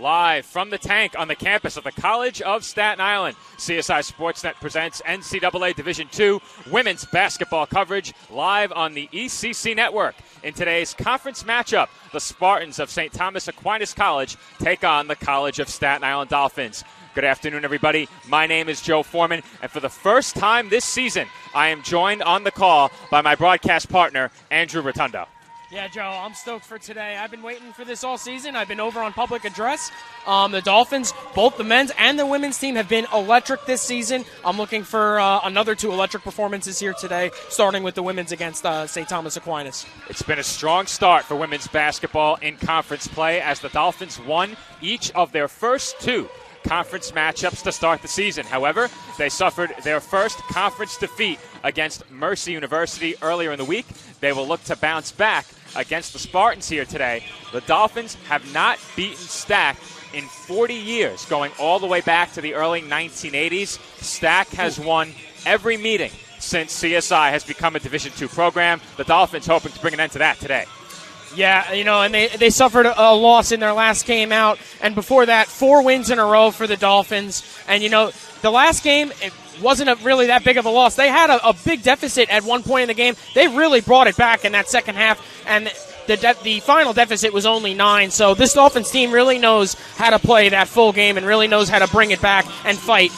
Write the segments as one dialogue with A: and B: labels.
A: Live from the tank on the campus of the College of Staten Island, CSI Sportsnet presents NCAA Division II women's basketball coverage live on the ECC network. In today's conference matchup, the Spartans of St. Thomas Aquinas College take on the College of Staten Island Dolphins. Good afternoon, everybody. My name is Joe Foreman, and for the first time this season, I am joined on the call by my broadcast partner, Andrew Rotundo.
B: Yeah, Joe, I'm stoked for today. I've been waiting for this all season. I've been over on Public Address. The Dolphins, both the men's and the women's team, have been electric this season. I'm looking for another two electric performances here today, starting with the women's against St. Thomas Aquinas.
A: It's been a strong start for women's basketball in conference play as the Dolphins won each of their first two conference matchups to start the season. However, they suffered their first conference defeat against Mercy University earlier in the week. They will look to bounce back against the Spartans here today. The Dolphins have not beaten Stack in 40 years, going all the way back to the early 1980s. Stack has won every meeting since CSI has become a Division II program. The Dolphins hoping to bring an end to that today.
B: Yeah, and they suffered a loss in their last game out, and before that, 4 wins in a row for the Dolphins. And, the last game, it wasn't really that big of a loss. They had a big deficit at one point in the game. They really brought it back in that second half, and the final deficit was only 9. So this Dolphins team really knows how to play that full game and really knows how to bring it back and fight,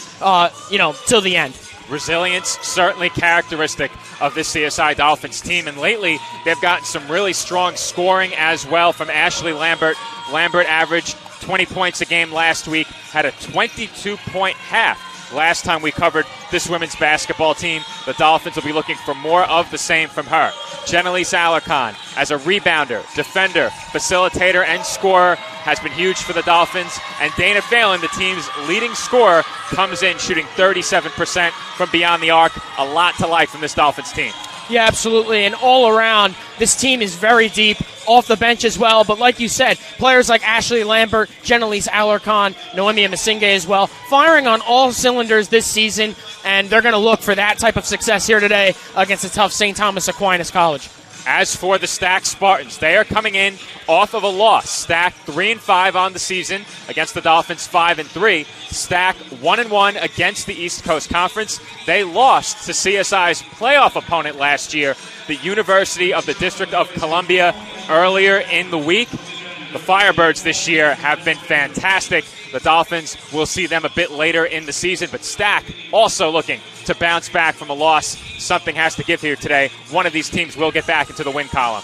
B: till the end.
A: Resilience, certainly characteristic of this CSI Dolphins team. And lately, they've gotten some really strong scoring as well from Ashley Lambert. Lambert averaged 20 points a game last week, had a 22-point half. Last time we covered this women's basketball team, the Dolphins will be looking for more of the same from her. Jenelise Alarcon, as a rebounder, defender, facilitator, and scorer, has been huge for the Dolphins. And Dana Phelan, the team's leading scorer, comes in shooting 37% from beyond the arc. A lot to like from this Dolphins team.
B: Yeah, absolutely. And all around, this team is very deep, off the bench as well. But like you said, players like Ashley Lambert, Jenelise Alarcon, Noemi Masinge as well, firing on all cylinders this season. And they're going to look for that type of success here today against the tough St. Thomas Aquinas College.
A: As for the Stack Spartans, they are coming in off of a loss. Stack 3-5 on the season against the Dolphins 5-3. Stack 1-1 against the East Coast Conference. They lost to CSI's playoff opponent last year, the University of the District of Columbia, earlier in the week. The Firebirds this year have been fantastic. The Dolphins will see them a bit later in the season, but Stack also looking to bounce back from a loss. Something has to give here today. One of these teams will get back into the win column.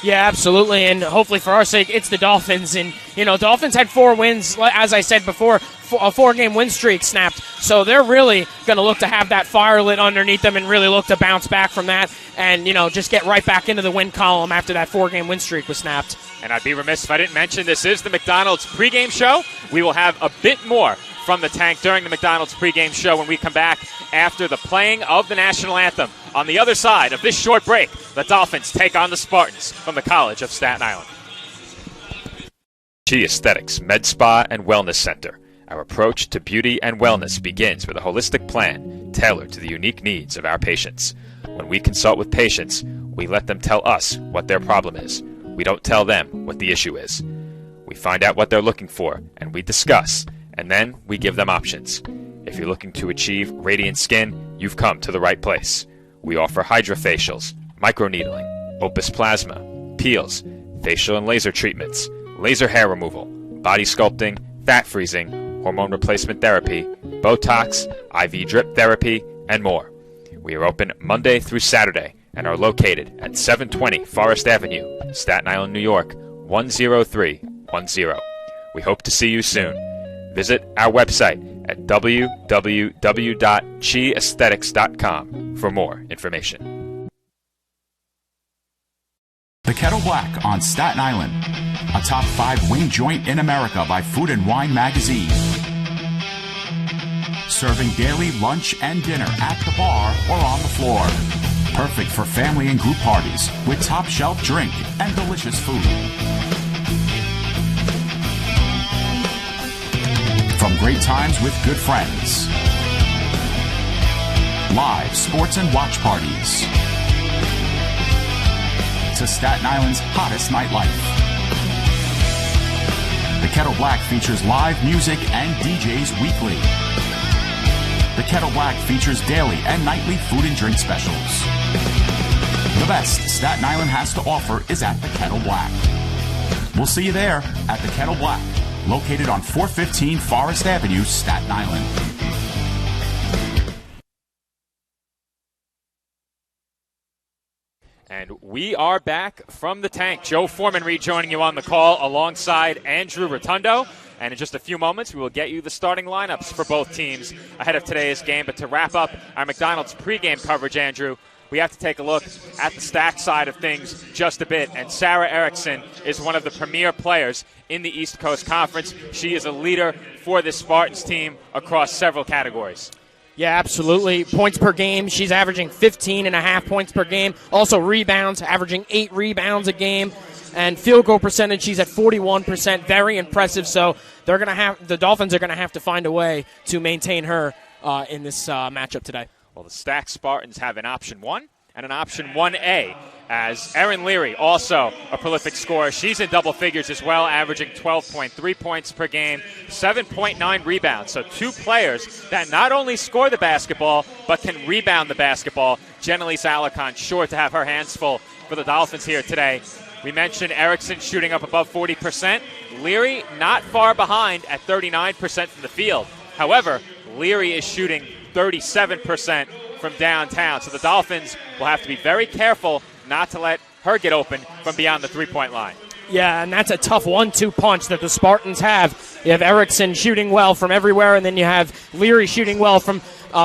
B: Yeah, absolutely, and hopefully for our sake, it's the Dolphins. And, Dolphins had 4 wins, as I said before, a 4-game win streak snapped. So they're really going to look to have that fire lit underneath them and really look to bounce back from that and, just get right back into the win column after that 4-game win streak was snapped.
A: And I'd be remiss if I didn't mention this is the McDonald's pregame show. We will have a bit more from the tank during the McDonald's pregame show when we come back after the playing of the national anthem. On the other side of this short break, the Dolphins take on the Spartans from the College of Staten Island. G Aesthetics Med Spa and Wellness Center. Our approach to beauty and wellness begins with a holistic plan tailored to the unique needs of our patients. When we consult with patients, we let them tell us what their problem is. We don't tell them what the issue is. We find out what they're looking for, and we discuss, and then we give them options. If you're looking to achieve radiant skin, you've come to the right place. We offer hydrofacials, microneedling, Opus Plasma, peels, facial and laser treatments, laser hair removal, body sculpting, fat freezing, hormone replacement therapy, Botox, IV drip therapy, and more. We are open Monday through Saturday and are located at 720 Forest Avenue, Staten Island, New York, 10310. We hope to see you soon. Visit our website at www.chiaesthetics.com for more information.
C: The Kettle Black on Staten Island, a top 5 wing joint in America by Food and Wine magazine. Serving daily lunch and dinner at the bar or on the floor. Perfect for family and group parties with top shelf drink and delicious food. From great times with good friends, live sports and watch parties, to Staten Island's hottest nightlife. The Kettle Black features live music and DJs weekly. The Kettle Black features daily and nightly food and drink specials. The best Staten Island has to offer is at the Kettle Black. We'll see you there at the Kettle Black, located on 415 Forest Avenue, Staten Island.
A: And we are back from the tank. Joe Foreman rejoining you on the call alongside Andrew Rotundo. And in just a few moments, we will get you the starting lineups for both teams ahead of today's game. But to wrap up our McDonald's pregame coverage, Andrew, we have to take a look at the stat side of things just a bit. And Sarah Erickson is one of the premier players in the East Coast Conference. She is a leader for this Spartans team across several categories.
B: Yeah, absolutely. Points per game, she's averaging 15.5 points per game. Also rebounds, averaging 8 rebounds a game. And field goal percentage, she's at 41%. Very impressive. So the Dolphins are going to have to find a way to maintain her in this matchup today.
A: Well, the Stack Spartans have an option 1 and an option 1A, as Erin Leary, also a prolific scorer. She's in double figures as well, averaging 12.3 points per game, 7.9 rebounds. So two players that not only score the basketball, but can rebound the basketball. Jennalise Alarcon sure to have her hands full for the Dolphins here today. We mentioned Erickson shooting up above 40%. Leary not far behind at 39% from the field. However, Leary is shooting 37% from downtown. So the Dolphins will have to be very careful not to let her get open from beyond the three-point line.
B: Yeah, and that's a tough 1-2 punch that the Spartans have. You have Erickson shooting well from everywhere, and then you have Leary shooting well from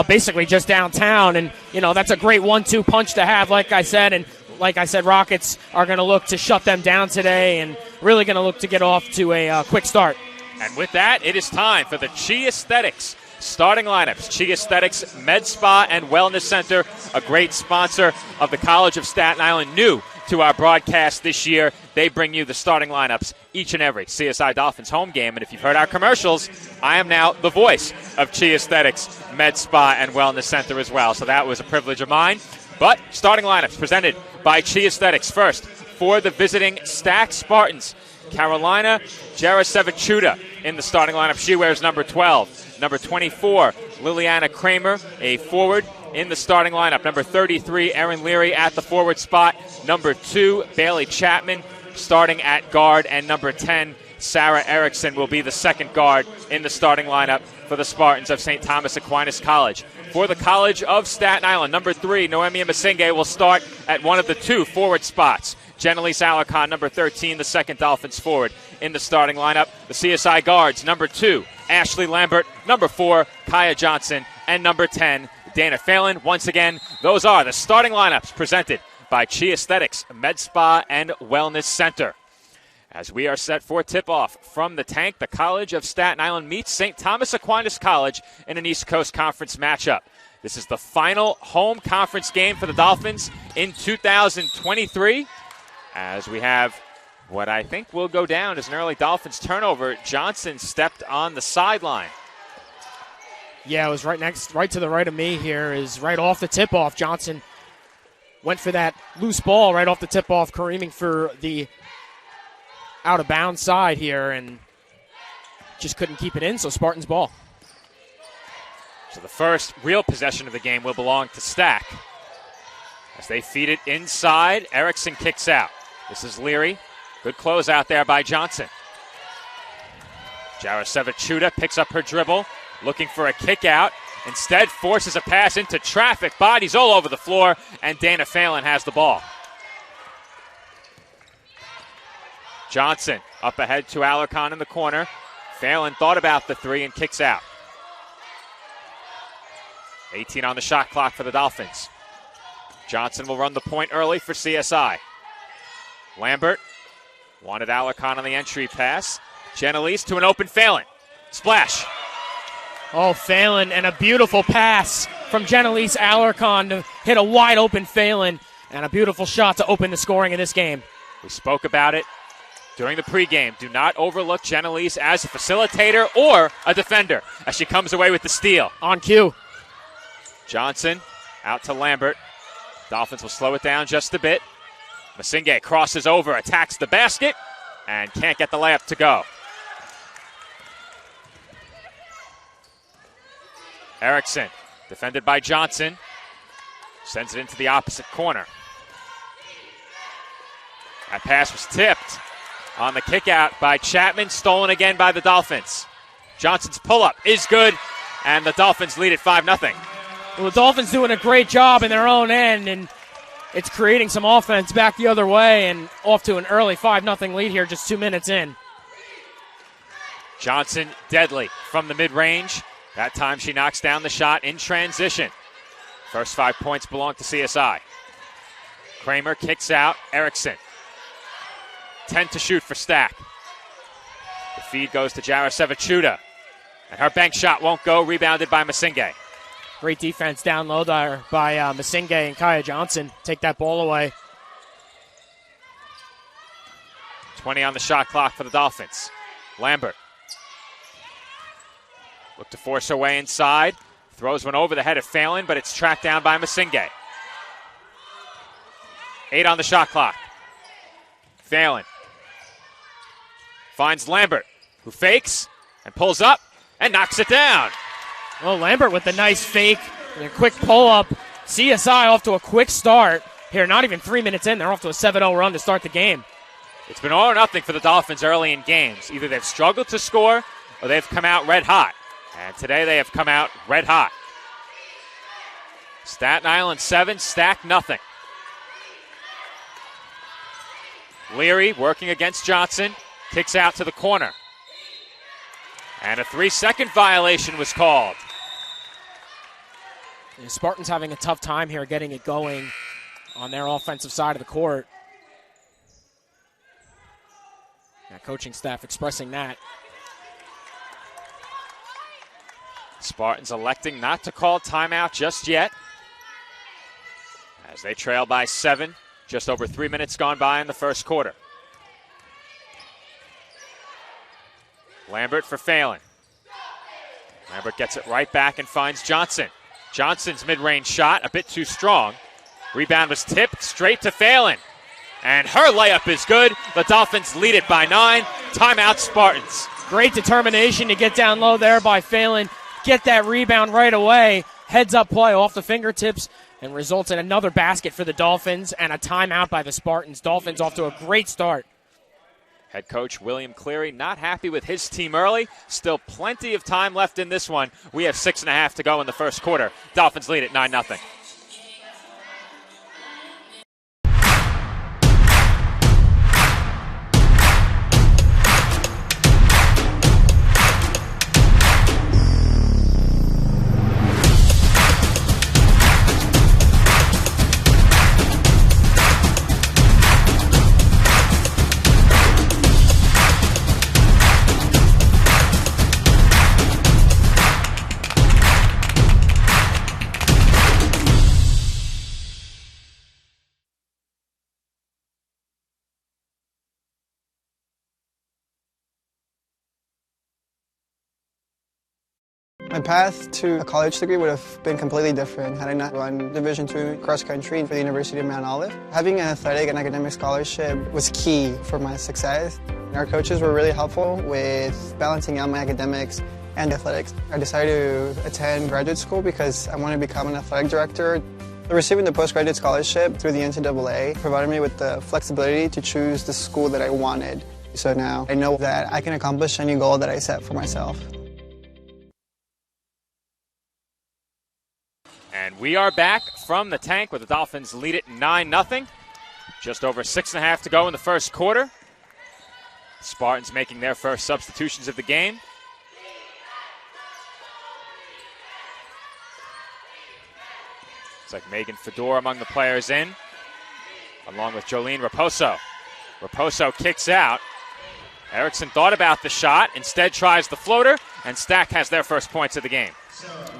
B: basically just downtown. And, that's a great 1-2 punch to have, like I said. And like I said, Rockets are going to look to shut them down today and really going to look to get off to a quick start.
A: And with that, it is time for the Chi Aesthetics starting lineups. Chi Aesthetics Med Spa and Wellness Center, a great sponsor of the College of Staten Island, new to our broadcast this year. They bring you the starting lineups each and every CSI Dolphins home game. And if you've heard our commercials, I am now the voice of Chi Aesthetics Med Spa and Wellness Center as well. So that was a privilege of mine. But starting lineups presented by Chi Aesthetics. First, for the visiting Stack Spartans, Carolina Jarasevichuta in the starting lineup. She wears number 12. Number 24, Liliana Kramer, a forward in the starting lineup. Number 33, Erin Leary at the forward spot. Number 2, Bailey Chapman starting at guard. And number 10, Sarah Erickson will be the second guard in the starting lineup for the Spartans of St. Thomas Aquinas College. For the College of Staten Island, number 3, Noemi Masenge will start at one of the 2 forward spots. Jennalise Alarcon, number 13, the second Dolphins forward in the starting lineup. The CSI guards, number 2, Ashley Lambert, number 4, Kaya Johnson, and number 10, Dana Phelan. Once again, those are the starting lineups presented by Chi Aesthetics Med Spa and Wellness Center. As we are set for tip-off from the tank, the College of Staten Island meets St. Thomas Aquinas College in an East Coast Conference matchup. This is the final home conference game for the Dolphins in 2023, as we have what I think will go down as an early Dolphins turnover. Johnson stepped on the sideline.
B: Yeah, it was right to the right of me here, is right off the tip-off. Johnson went for that loose ball right off the tip-off, careening for the out-of-bounds side here, and just couldn't keep it in, so Spartans ball.
A: So the first real possession of the game will belong to Stack. As they feed it inside, Erickson kicks out. This is Leary. Good close out there by Johnson. Jarasevichuta picks up her dribble, looking for a kick out. Instead, forces a pass into traffic. Bodies all over the floor, and Dana Phelan has the ball. Johnson up ahead to Alarcon in the corner. Phelan thought about the 3 and kicks out. 18 on the shot clock for the Dolphins. Johnson will run the point early for CSI. Lambert wanted Alarcon on the entry pass. Jennalise to an open Phelan. Splash.
B: Oh, Phelan, and a beautiful pass from Jennalise Alarcon to hit a wide open Phelan, and a beautiful shot to open the scoring in this game.
A: We spoke about it during the pregame. Do not overlook Jennalise as a facilitator or a defender as she comes away with the steal.
B: On cue.
A: Johnson out to Lambert. Dolphins will slow it down just a bit. Masenge crosses over, attacks the basket, and can't get the layup to go. Erickson, defended by Johnson, sends it into the opposite corner. That pass was tipped on the kick out by Chapman, stolen again by the Dolphins. Johnson's pull-up is good, and the Dolphins lead at 5-0.
B: Well, the Dolphins doing a great job in their own end, and it's creating some offense back the other way, and off to an early 5-0 lead here just 2 minutes in.
A: Johnson deadly from the mid-range. That time she knocks down the shot in transition. First 5 points belong to CSI. Kramer kicks out. Erickson. 10 to shoot for Stack. The feed goes to Jara Sevachuda. And her bank shot won't go. Rebounded by Masinghe.
B: Great defense down low there by Masinghe and Kaya Johnson. Take that ball away.
A: 20 on the shot clock for the Dolphins. Lambert. Look to force her way inside. Throws one over the head of Phelan, but it's tracked down by Masinghe. 8 on the shot clock. Phelan finds Lambert, who fakes and pulls up and knocks it down.
B: Well, Lambert with the nice fake and a quick pull-up. CSI off to a quick start. Here, not even 3 minutes in, they're off to a 7-0 run to start the game.
A: It's been all or nothing for the Dolphins early in games. Either they've struggled to score or they've come out red hot. And today they have come out red hot. Staten Island 7, Stack nothing. Leary working against Johnson. Kicks out to the corner. And a 3-second violation was called.
B: The Spartans having a tough time here getting it going on their offensive side of the court. Coaching staff expressing that.
A: Spartans electing not to call timeout just yet, as they trail by 7. Just over 3 minutes gone by in the first quarter. Lambert for Phelan. Lambert gets it right back and finds Johnson. Johnson's mid-range shot a bit too strong. Rebound was tipped straight to Phelan. And her layup is good. The Dolphins lead it by 9. Timeout Spartans.
B: Great determination to get down low there by Phelan. Get that rebound right away. Heads up play off the fingertips and results in another basket for the Dolphins and a timeout by the Spartans. Dolphins off to a great start.
A: Head coach William Cleary not happy with his team early. Still plenty of time left in this one. We have 6.5 to go in the first quarter. Dolphins lead at 9-0.
D: My path to a college degree would have been completely different had I not run Division II cross country for the University of Mount Olive. Having an athletic and academic scholarship was key for my success. Our coaches were really helpful with balancing out my academics and athletics. I decided to attend graduate school because I wanted to become an athletic director. Receiving the postgraduate scholarship through the NCAA provided me with the flexibility to choose the school that I wanted. So now I know that I can accomplish any goal that I set for myself.
A: And we are back from the tank where the Dolphins lead it 9-0. Just over 6.5 to go in the first quarter. Spartans making their first substitutions of the game. It's like Megan Fedor among the players in, along with Jolene Raposo. Raposo kicks out. Erickson thought about the shot, instead tries the floater, and Stack has their first points of the game.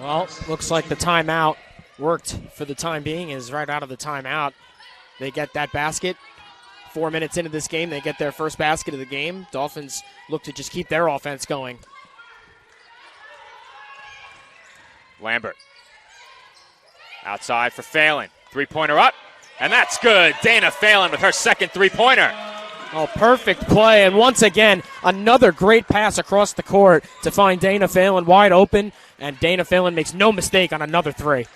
B: Well, looks like the timeout worked for the time being. Is right out of the timeout. They get that basket. 4 minutes into this game, they get their first basket of the game. Dolphins look to just keep their offense going.
A: Lambert. Outside for Phelan. Three-pointer up, and that's good. Dana Phelan with her second three-pointer.
B: Oh, perfect play. And once again, another great pass across the court to find Dana Phelan wide open. And Dana Phelan makes no mistake on another three.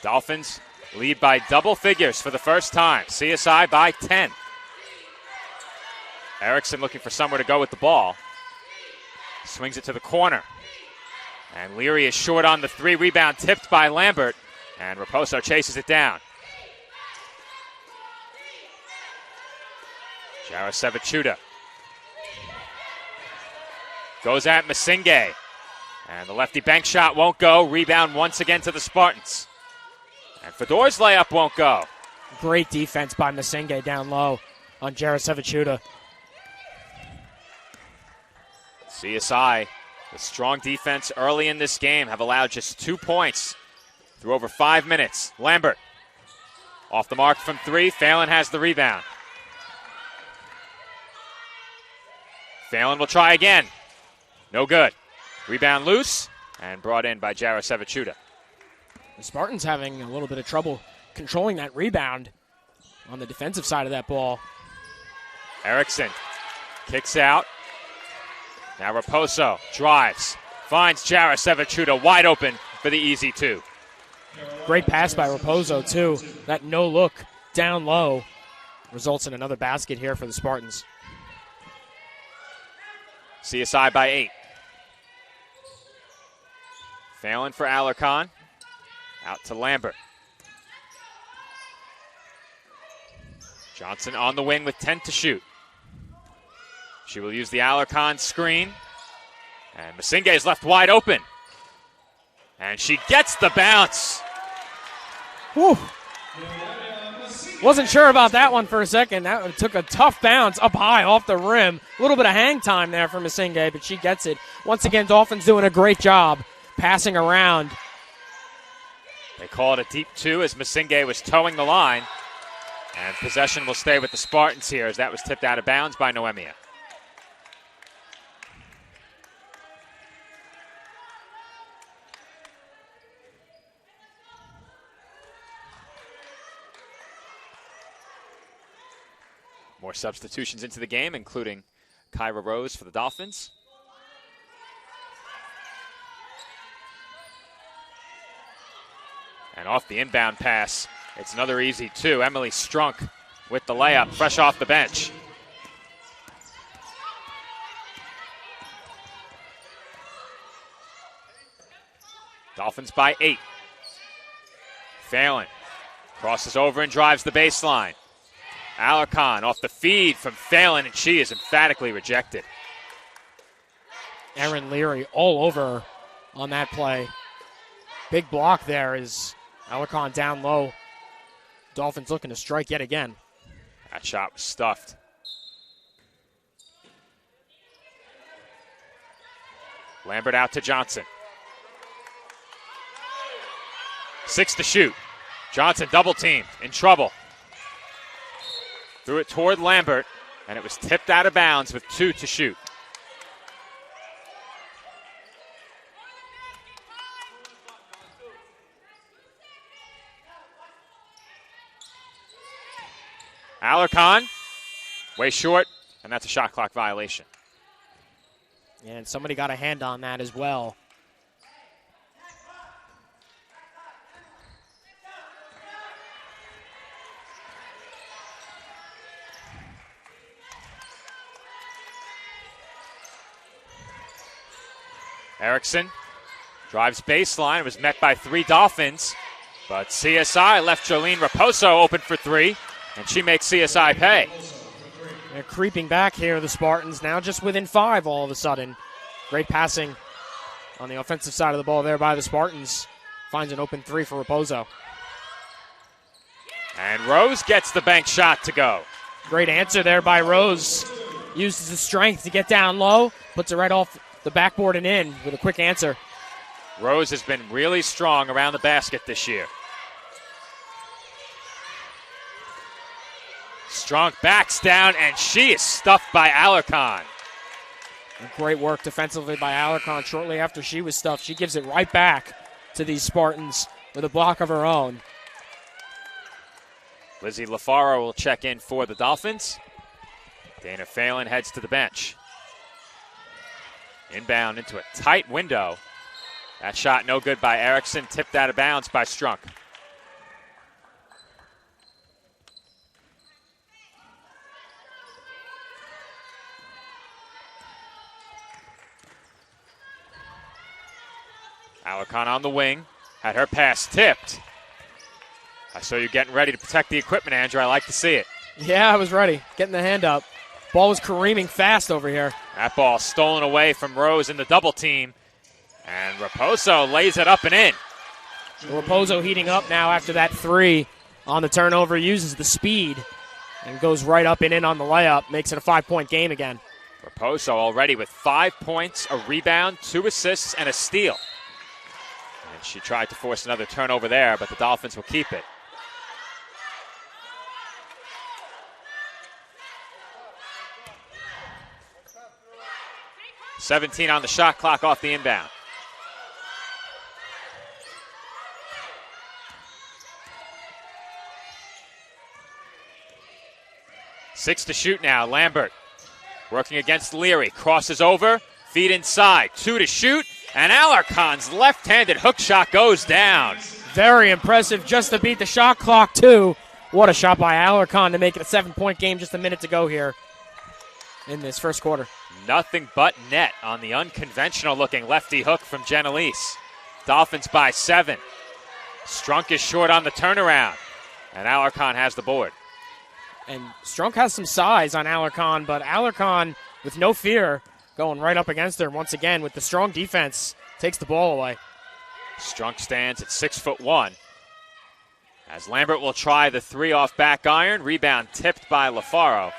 A: Dolphins lead by double figures for the first time. CSI by 10. Erickson looking for somewhere to go with the ball. Swings it to the corner. And Leary is short on the three. Rebound tipped by Lambert. And Raposo chases it down. Jarasevichuta goes at Masinghe. And the lefty bank shot won't go. Rebound once again to the Spartans. And Fedor's layup won't go.
B: Great defense by Masinghe down low on Jarasevichuta.
A: CSI, with strong defense early in this game, have allowed just 2 points through over 5 minutes. Lambert off the mark from three. Phelan has the rebound. Phelan will try again. No good. Rebound loose and brought in by Jarasevichuta.
B: The Spartans having a little bit of trouble controlling that rebound on the defensive side of that ball.
A: Erickson kicks out. Now Raposo drives. Finds Jarasevichuta wide open for the easy two.
B: Great pass by Raposo, too. That no look down low results in another basket here for the Spartans.
A: CSI by 8. Phelan for Alarcon. Out to Lambert. Johnson on the wing with 10 to shoot. She will use the Alarcon screen. And Masinghe is left wide open. And she gets the bounce.
B: Whew. Wasn't sure about that one for a second. That took a tough bounce up high off the rim. A little bit of hang time there for Masinghe, but she gets it. Once again, Dolphins doing a great job passing around.
A: They call it a deep two as Masinghe was towing the line. And possession will stay with the Spartans here as that was tipped out of bounds by Noemia. More substitutions into the game, including Kyra Rose for the Dolphins. And off the inbound pass, it's another easy two. Emily Strunk with the layup, fresh off the bench. Dolphins by 8. Phelan crosses over and drives the baseline. Alarcon off the feed from Phelan, and she is emphatically rejected.
B: Erin Leary all over on that play. Big block there is Alarcon down low. Dolphins looking to strike yet again.
A: That shot was stuffed. Lambert out to Johnson. 6 to shoot. Johnson double teamed, in trouble. Threw it toward Lambert, and it was tipped out of bounds with 2 to shoot. Alarcon, way short, and that's a shot clock violation.
B: And somebody got a hand on that as well.
A: Erickson drives baseline, was met by 3 Dolphins, but CSI left Jolene Raposo open for 3, and she makes CSI pay.
B: They're creeping back here, the Spartans, now just within 5 all of a sudden. Great passing on the offensive side of the ball there by the Spartans. Finds an open 3 for Raposo.
A: And Rose gets the bank shot to go.
B: Great answer there by Rose. Uses the strength to get down low, puts it right off the backboard and in with a quick answer.
A: Rose has been really strong around the basket this year. Strong backs down, and she is stuffed by Alarcon.
B: Great work defensively by Alarcon. Shortly after she was stuffed, she gives it right back to these Spartans with a block of her own.
A: Lizzie LaFaro will check in for the Dolphins. Dana Phelan heads to the bench. Inbound into a tight window. That shot no good by Erickson, tipped out of bounds by Strunk. Alarcon on the wing, had her pass tipped. I saw you getting ready to protect the equipment, Andrew. I like to see it.
B: Yeah, I was ready, getting the hand up. Ball was careening fast over here.
A: That ball stolen away from Rose in the double team. And Raposo lays it up and in.
B: Raposo heating up now after that three on the turnover, uses the speed and goes right up and in on the layup, makes it a 5-point game again.
A: Raposo already with 5 points, a rebound, 2 assists, and a steal. And she tried to force another turnover there, but the Dolphins will keep it. .17 on the shot clock off the inbound. Six to shoot now. Lambert working against Leary. Crosses over. Feed inside. 2 to shoot. And Alarcon's left-handed hook shot goes down.
B: Very impressive just to beat the shot clock, too. What a shot by Alarcon to make it a 7-point game just a minute to go here in this first quarter.
A: Nothing but net on the unconventional-looking lefty hook from Genelise. Dolphins by 7. Strunk is short on the turnaround, and Alarcon has the board.
B: And Strunk has some size on Alarcon, but Alarcon, with no fear, going right up against her once again with the strong defense, takes the ball away.
A: Strunk stands at 6'1", as Lambert will try the three off back iron. Rebound tipped by LaFaro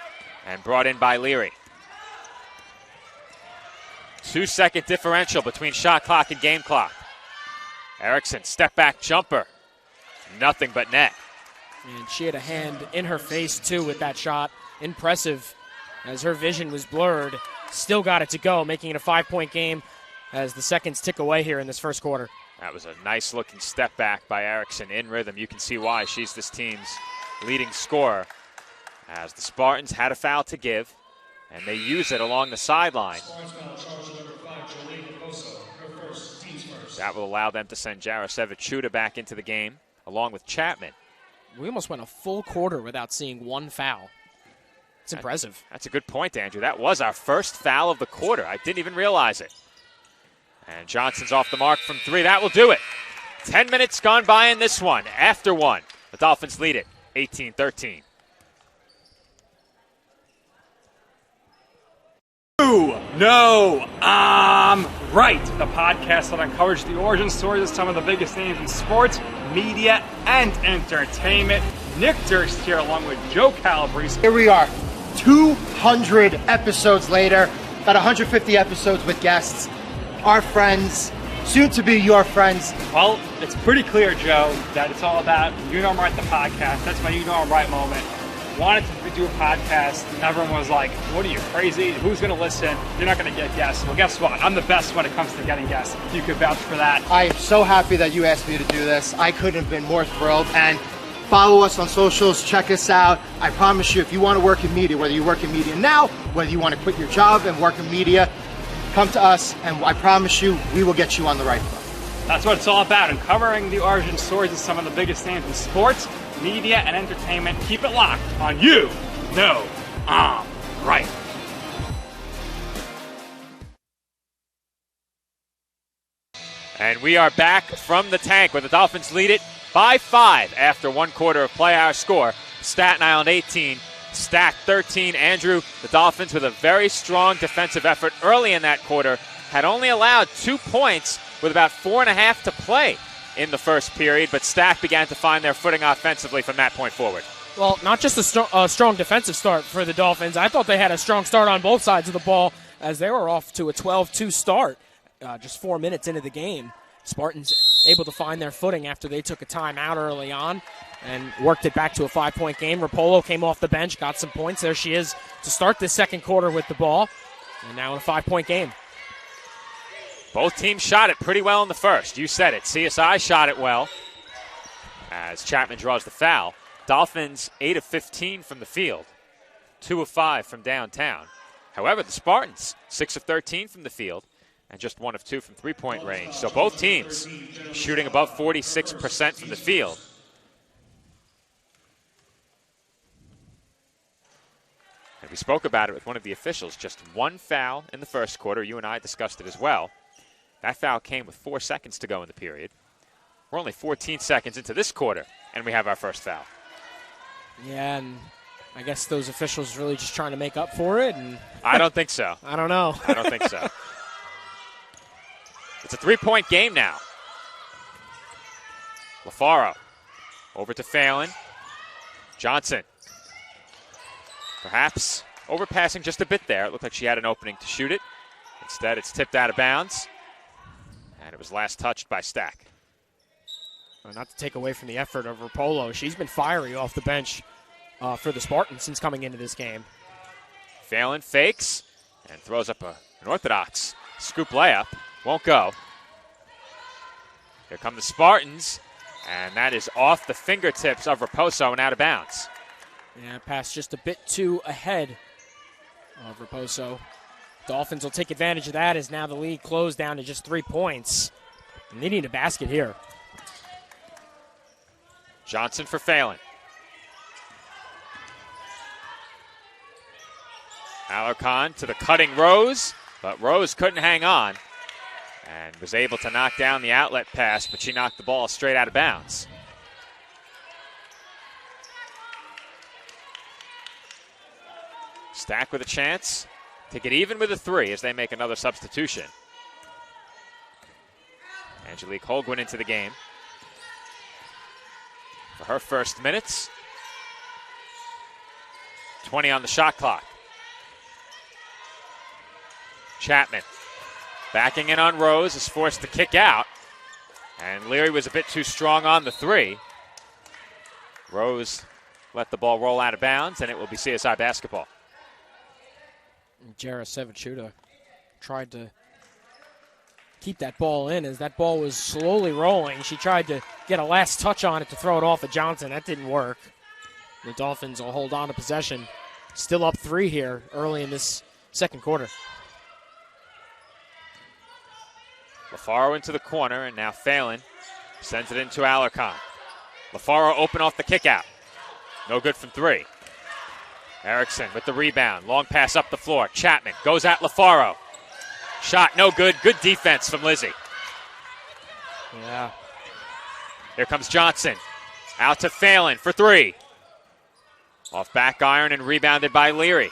A: and brought in by Leary. 2-second differential between shot clock and game clock. Erickson, step back jumper. Nothing but net.
B: And she had a hand in her face, too, with that shot. Impressive, as her vision was blurred. Still got it to go, making it a 5-point game as the seconds tick away here in this first quarter.
A: That was a nice-looking step back by Erickson in rhythm. You can see why she's this team's leading scorer, as the Spartans had a foul to give, and they use it along the sideline. That will allow them to send Jarasevic-Chuda back into the game, along with Chapman.
B: We almost went a full quarter without seeing one foul. It's impressive.
A: That's a good point, Andrew. That was our first foul of the quarter. I didn't even realize it. And Johnson's off the mark from 3. That will do it. 10 minutes gone by in this one. After one, the Dolphins lead it 18-13.
E: No, I'm right. The podcast that uncovers the origin stories of some of the biggest names in sports, media, and entertainment. Nick Durst here along with Joe Calabrese.
F: Here we are, 200 episodes later, about 150 episodes with guests, our friends, soon to be your friends.
E: Well, it's pretty clear, Joe, that it's all about You Know I'm Right, the podcast. That's my You Know I'm Right moment. Wanted to do a podcast, and everyone was like, what are you, crazy? Who's going to listen? You're not going to get guests. Well, guess what? I'm the best when it comes to getting guests. You could vouch for that.
F: I am so happy that you asked me to do this. I couldn't have been more thrilled. And follow us on socials. Check us out. I promise you, if you want to work in media, whether you work in media now, whether you want to quit your job and work in media, come to us, and I promise you, we will get you on the right foot.
E: That's what it's all about, uncovering the origin stories of some of the biggest names in sports, media, and entertainment. Keep it locked on You Know I'm Right.
A: And we are back from the tank where the Dolphins lead it by 5 after one quarter of play. Our score, Staten Island 18, Stack 13. Andrew, the Dolphins with a very strong defensive effort early in that quarter had only allowed 2 points with about 4.5 to play in the first period, but Stack began to find their footing offensively from that point forward.
B: Well, not just a strong defensive start for the Dolphins. I thought they had a strong start on both sides of the ball as they were off to a 12-2 start just 4 minutes into the game. Spartans able to find their footing after they took a timeout early on and worked it back to a 5-point game. Rapolo came off the bench, got some points. There she is to start this second quarter with the ball, and now in a 5-point game.
A: Both teams shot it pretty well in the first. You said it. CSI shot it well as Chapman draws the foul. Dolphins 8 of 15 from the field, 2 of 5 from downtown. However, the Spartans 6 of 13 from the field and just 1 of 2 from three-point range. So both teams shooting above 46% from the field. And we spoke about it with one of the officials. Just one foul in the first quarter. You and I discussed it as well. That foul came with 4 seconds to go in the period. We're only 14 seconds into this quarter, and we have our first foul.
B: Yeah, and I guess those officials really just trying to make up for it. And
A: I don't think so.
B: I don't know.
A: I don't think so. It's a three-point game now. LaFaro over to Phelan. Johnson. Perhaps overpassing just a bit there. It looked like she had an opening to shoot it. Instead, it's tipped out of bounds. And it was last touched by Stack.
B: Well, not to take away from the effort of Rapolo. She's been fiery off the bench for the Spartans since coming into this game.
A: Phelan fakes and throws up an orthodox scoop layup. Won't go. Here come the Spartans. And that is off the fingertips of Raposo and out of bounds.
B: Yeah, pass just a bit too ahead of Raposo. Dolphins will take advantage of that as now the lead closed down to just 3 points. And they need a basket here.
A: Johnson for Phelan. Alarcon to the cutting Rose, but Rose couldn't hang on and was able to knock down the outlet pass, but she knocked the ball straight out of bounds. Stack with a chance to get even with a three as they make another substitution. Angelique Holguin into the game for her first minutes. 20 on the shot clock. Chapman backing in on Rose, is forced to kick out. And Leary was a bit too strong on the three. Rose let the ball roll out of bounds, and it will be CSI basketball.
B: Jara Sevichuta tried to keep that ball in as that ball was slowly rolling. She tried to get a last touch on it to throw it off of Johnson. That didn't work. The Dolphins will hold on to possession. Still up 3 here early in this second quarter.
A: LaFaro into the corner, and now Phelan sends it into Alarcon. LaFaro open off the kick out. No good from 3. Erickson with the rebound. Long pass up the floor. Chapman goes at LaFaro. Shot no good. Good defense from Lizzie.
B: Yeah.
A: Here comes Johnson. Out to Phelan for 3. Off back iron and rebounded by Leary.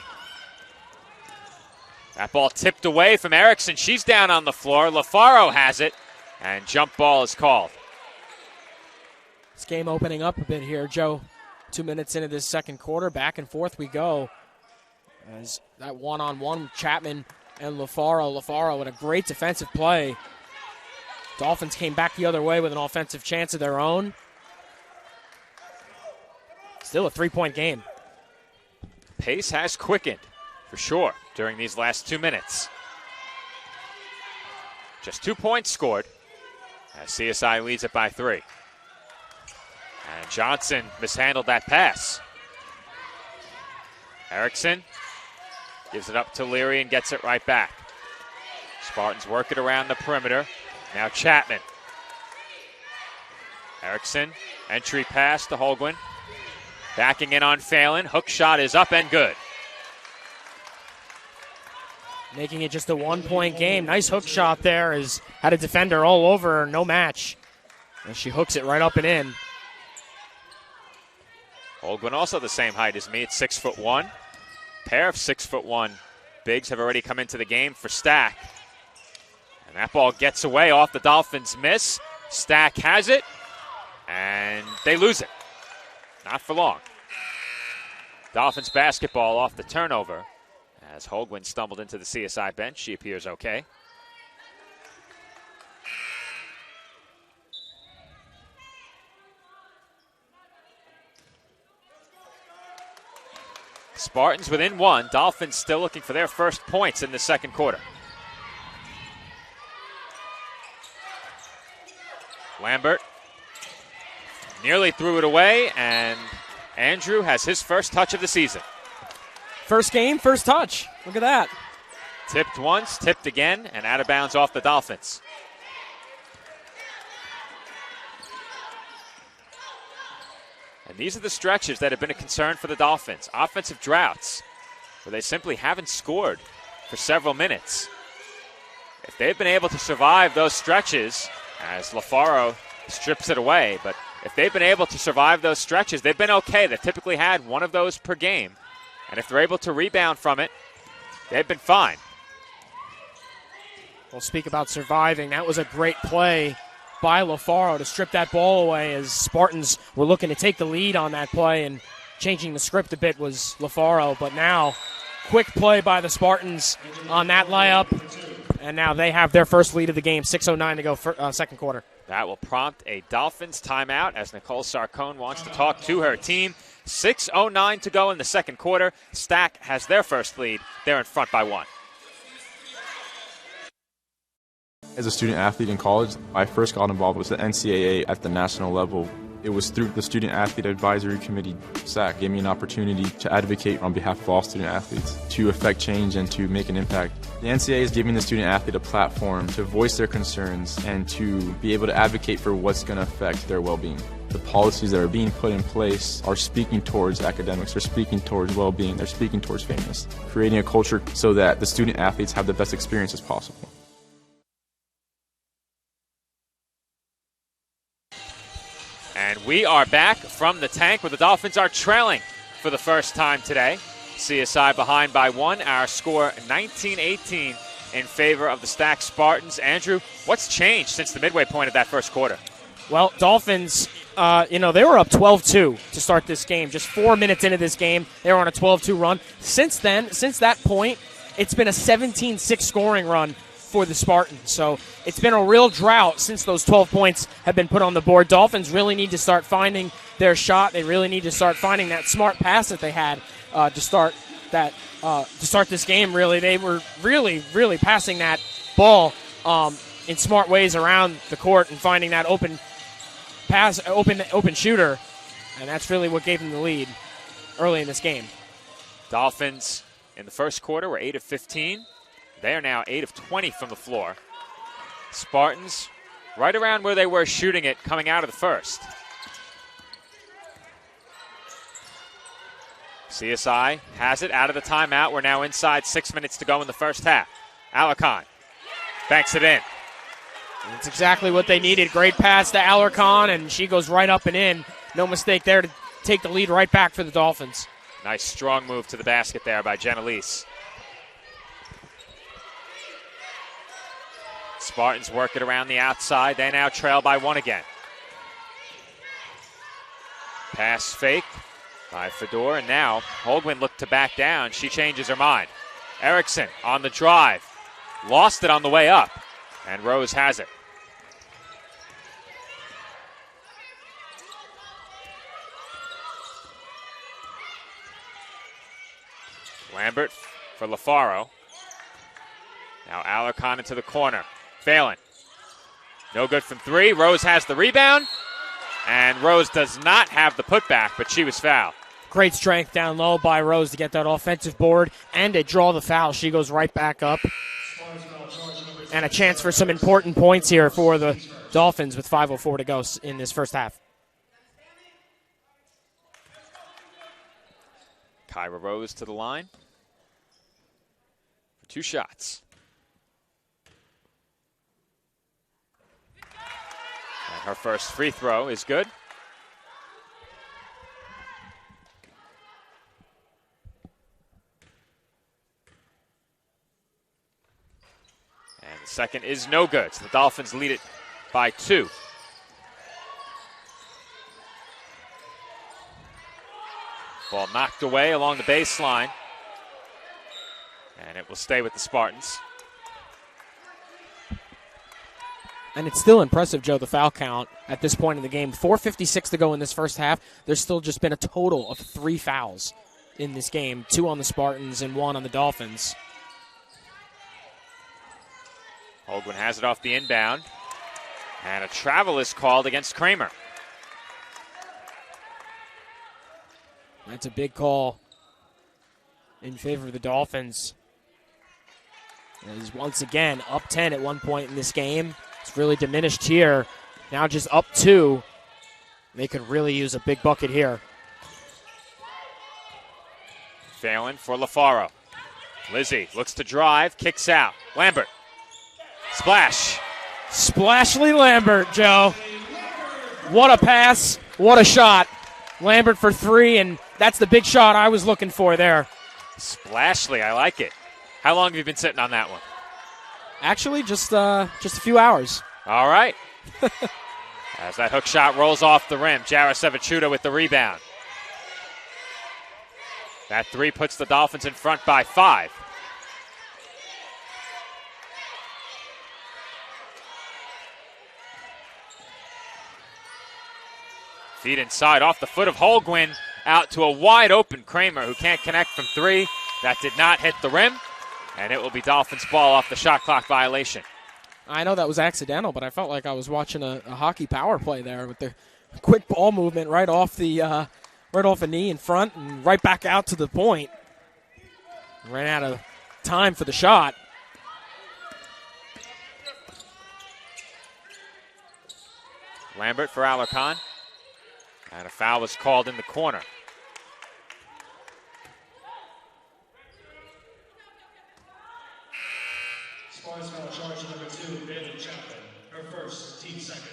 A: That ball tipped away from Erickson. She's down on the floor. LaFaro has it, and jump ball is called.
B: This game opening up a bit here, Joe. 2 minutes into this second quarter. Back and forth we go. As that one-on-one with Chapman and LaFaro. LaFaro with a great defensive play. Dolphins came back the other way with an offensive chance of their own. Still a 3-point game.
A: Pace has quickened, for sure, during these last 2 minutes. Just 2 points scored as CSI leads it by 3. And Johnson mishandled that pass. Erickson gives it up to Leary and gets it right back. Spartans work it around the perimeter. Now Chapman. Erickson, entry pass to Holguin. Backing in on Phelan. Hook shot is up and good.
B: Making it just a 1-point game. Nice hook shot there. Has had a defender all over her. No match. And she hooks it right up and in.
A: Holguin also the same height as me at 6'1". Pair of 6'1" bigs have already come into the game for Stack. And that ball gets away off the Dolphins' miss. Stack has it, and they lose it. Not for long. Dolphins basketball off the turnover. As Holguin stumbled into the CSI bench, she appears okay. Spartans within 1. Dolphins still looking for their first points in the second quarter. Lambert nearly threw it away, and Andrew has his first touch of the season.
B: First game, first touch. Look at that.
A: Tipped once, tipped again, and out of bounds off the Dolphins. And these are the stretches that have been a concern for the Dolphins. Offensive droughts, where they simply haven't scored for several minutes. If they've been able to survive those stretches, as LaFaro strips it away, but if they've been able to survive those stretches, they've been okay. They've typically had one of those per game. And if they're able to rebound from it, they've been fine.
B: We'll speak about surviving. That was a great play by LaFaro to strip that ball away as Spartans were looking to take the lead on that play, and changing the script a bit was LaFaro. But now, quick play by the Spartans on that layup, and now they have their first lead of the game. 6:09 to go for second quarter.
A: That will prompt a Dolphins timeout as Nicole Sarcone wants to talk to her team. 6:09 to go in the second quarter. Stack has their first lead. They're in front by 1.
G: As a student athlete in college, I first got involved with the NCAA at the national level. It was through the Student Athlete Advisory Committee, SAC, gave me an opportunity to advocate on behalf of all student athletes, to affect change and to make an impact. The NCAA is giving the student athlete a platform to voice their concerns and to be able to advocate for what's going to affect their well-being. The policies that are being put in place are speaking towards academics, they're speaking towards well-being, they're speaking towards fairness, creating a culture so that the student athletes have the best experiences possible.
A: And we are back from the tank where the Dolphins are trailing for the first time today. CSI behind by 1. Our score 19-18 in favor of the Stack Spartans. Andrew, what's changed since the midway point of that first quarter?
B: Well, Dolphins, they were up 12-2 to start this game. Just 4 minutes into this game, they were on a 12-2 run. Since then, since that point, it's been a 17-6 scoring run for the Spartans. So it's been a real drought since those 12 points have been put on the board. Dolphins really need to start finding their shot. They really need to start finding that smart pass that they had to start this game. Really, they were really passing that ball in smart ways around the court and finding that open pass, open shooter, and that's really what gave them the lead early in this game.
A: Dolphins in the first quarter were 8 of 15. They are now 8 of 20 from the floor. Spartans right around where they were shooting it coming out of the first. CSI has it out of the timeout. We're now inside 6 minutes to go in the first half. Alarcon banks it in.
B: And it's exactly what they needed. Great pass to Alarcon, and she goes right up and in. No mistake there to take the lead right back for the Dolphins.
A: Nice strong move to the basket there by Genelise. Spartans work it around the outside. They now trail by 1 again. Pass fake by Fedor, and now Holguin looked to back down. She changes her mind. Erickson on the drive. Lost it on the way up, and Rose has it. Lambert for LaFaro. Now Alarcon into the corner. Phelan. No good from 3. Rose has the rebound. And Rose does not have the putback, but she was fouled.
B: Great strength down low by Rose to get that offensive board and to draw the foul. She goes right back up. And a chance for some important points here for the Dolphins with 5:04 to go in this first half.
A: Kyra Rose to the line for 2 shots. And her first free throw is good. And the second is no good. So the Dolphins lead it by 2. Ball knocked away along the baseline. And it will stay with the Spartans.
B: And it's still impressive, Joe, the foul count at this point in the game. 4:56 to go in this first half. There's still just been a total of 3 fouls in this game. 2 on the Spartans and 1 on the Dolphins.
A: Holguin has it off the inbound. And a travel is called against Kramer.
B: That's a big call in favor of the Dolphins. It is once again up 10 at one point in this game. It's really diminished here. Now just up 2. They could really use a big bucket here.
A: Phelan for LaFaro. Lizzie looks to drive, kicks out. Lambert. Splash.
B: Splashly Lambert, Joe. What a pass. What a shot. Lambert for 3, and that's the big shot I was looking for there.
A: Splashly, I like it. How long have you been sitting on that one?
B: Actually, just a few hours.
A: All right. As that hook shot rolls off the rim, Jarasevichuta with the rebound. That 3 puts the Dolphins in front by 5. Feed inside off the foot of Holguin, out to a wide open Kramer who can't connect from 3. That did not hit the rim, and it will be Dolphins ball off the shot clock violation.
B: I know that was accidental, but I felt like I was watching a hockey power play there with the quick ball movement right off the knee in front and right back out to the point. Ran out of time for the shot.
A: Lambert for Alarcon. And a foul was called in the corner.
H: Sports foul charge number 2, Bailey Chapman. Her first, team second.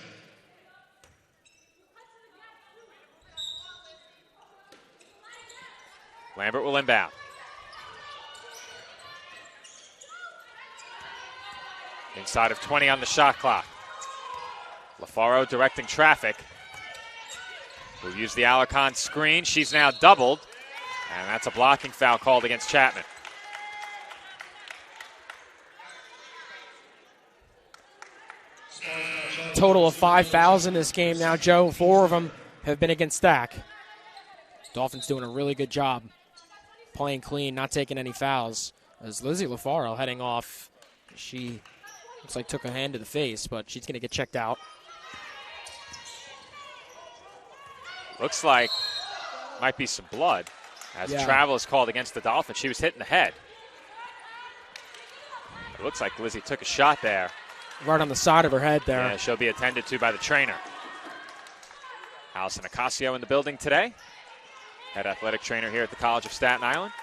A: Lambert will inbound. Inside of 20 on the shot clock. LaFaro directing traffic. We'll use the Alarcon screen. She's now doubled, and that's a blocking foul called against Chapman.
B: Total of 5 fouls in this game now, Joe. 4 of them have been against Stack. Dolphins doing a really good job playing clean, not taking any fouls. As Lizzie LaFaro heading off, she looks like took a hand to the face, but she's going to get checked out.
A: Looks like might be some blood as travel is called against the Dolphins. She was hit in the head. It looks like Lizzie took a shot there.
B: Right on the side of her head there.
A: Yeah, she'll be attended to by the trainer. Allison Ocasio in the building today. Head athletic trainer here at the College of Staten Island.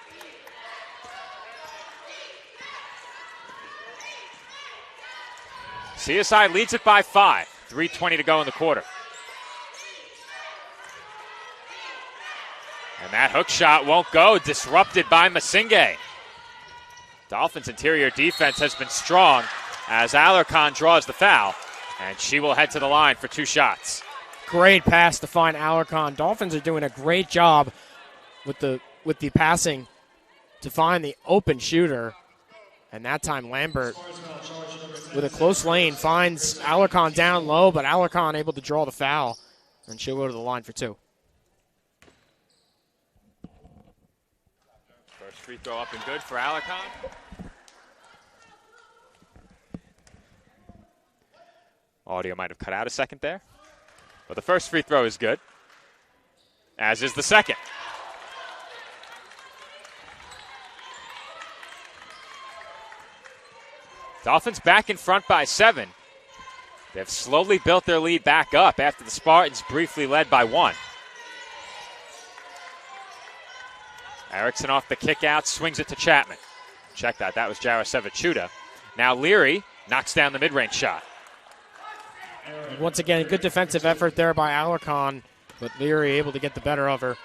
A: CSI leads it by 5. 3:20 to go in the quarter. And that hook shot won't go, disrupted by Masinge. Dolphins' interior defense has been strong as Alarcon draws the foul, and she will head to the line for 2 shots.
B: Great pass to find Alarcon. Dolphins are doing a great job with the passing to find the open shooter. And that time Lambert, with a close lane, finds Alarcon down low, but Alarcon able to draw the foul, and she'll go to the line for 2.
A: First free throw up and good for Alarcon. Audio might have cut out a second there. But the first free throw is good, as is the second. Dolphins back in front by 7. They've slowly built their lead back up after the Spartans briefly led by 1. Erickson off the kick out, swings it to Chapman. Check that, that was Jarasevichuta. Now Leary knocks down the mid-range shot.
B: Once again, good defensive effort there by Alarcon, but Leary able to get the better of her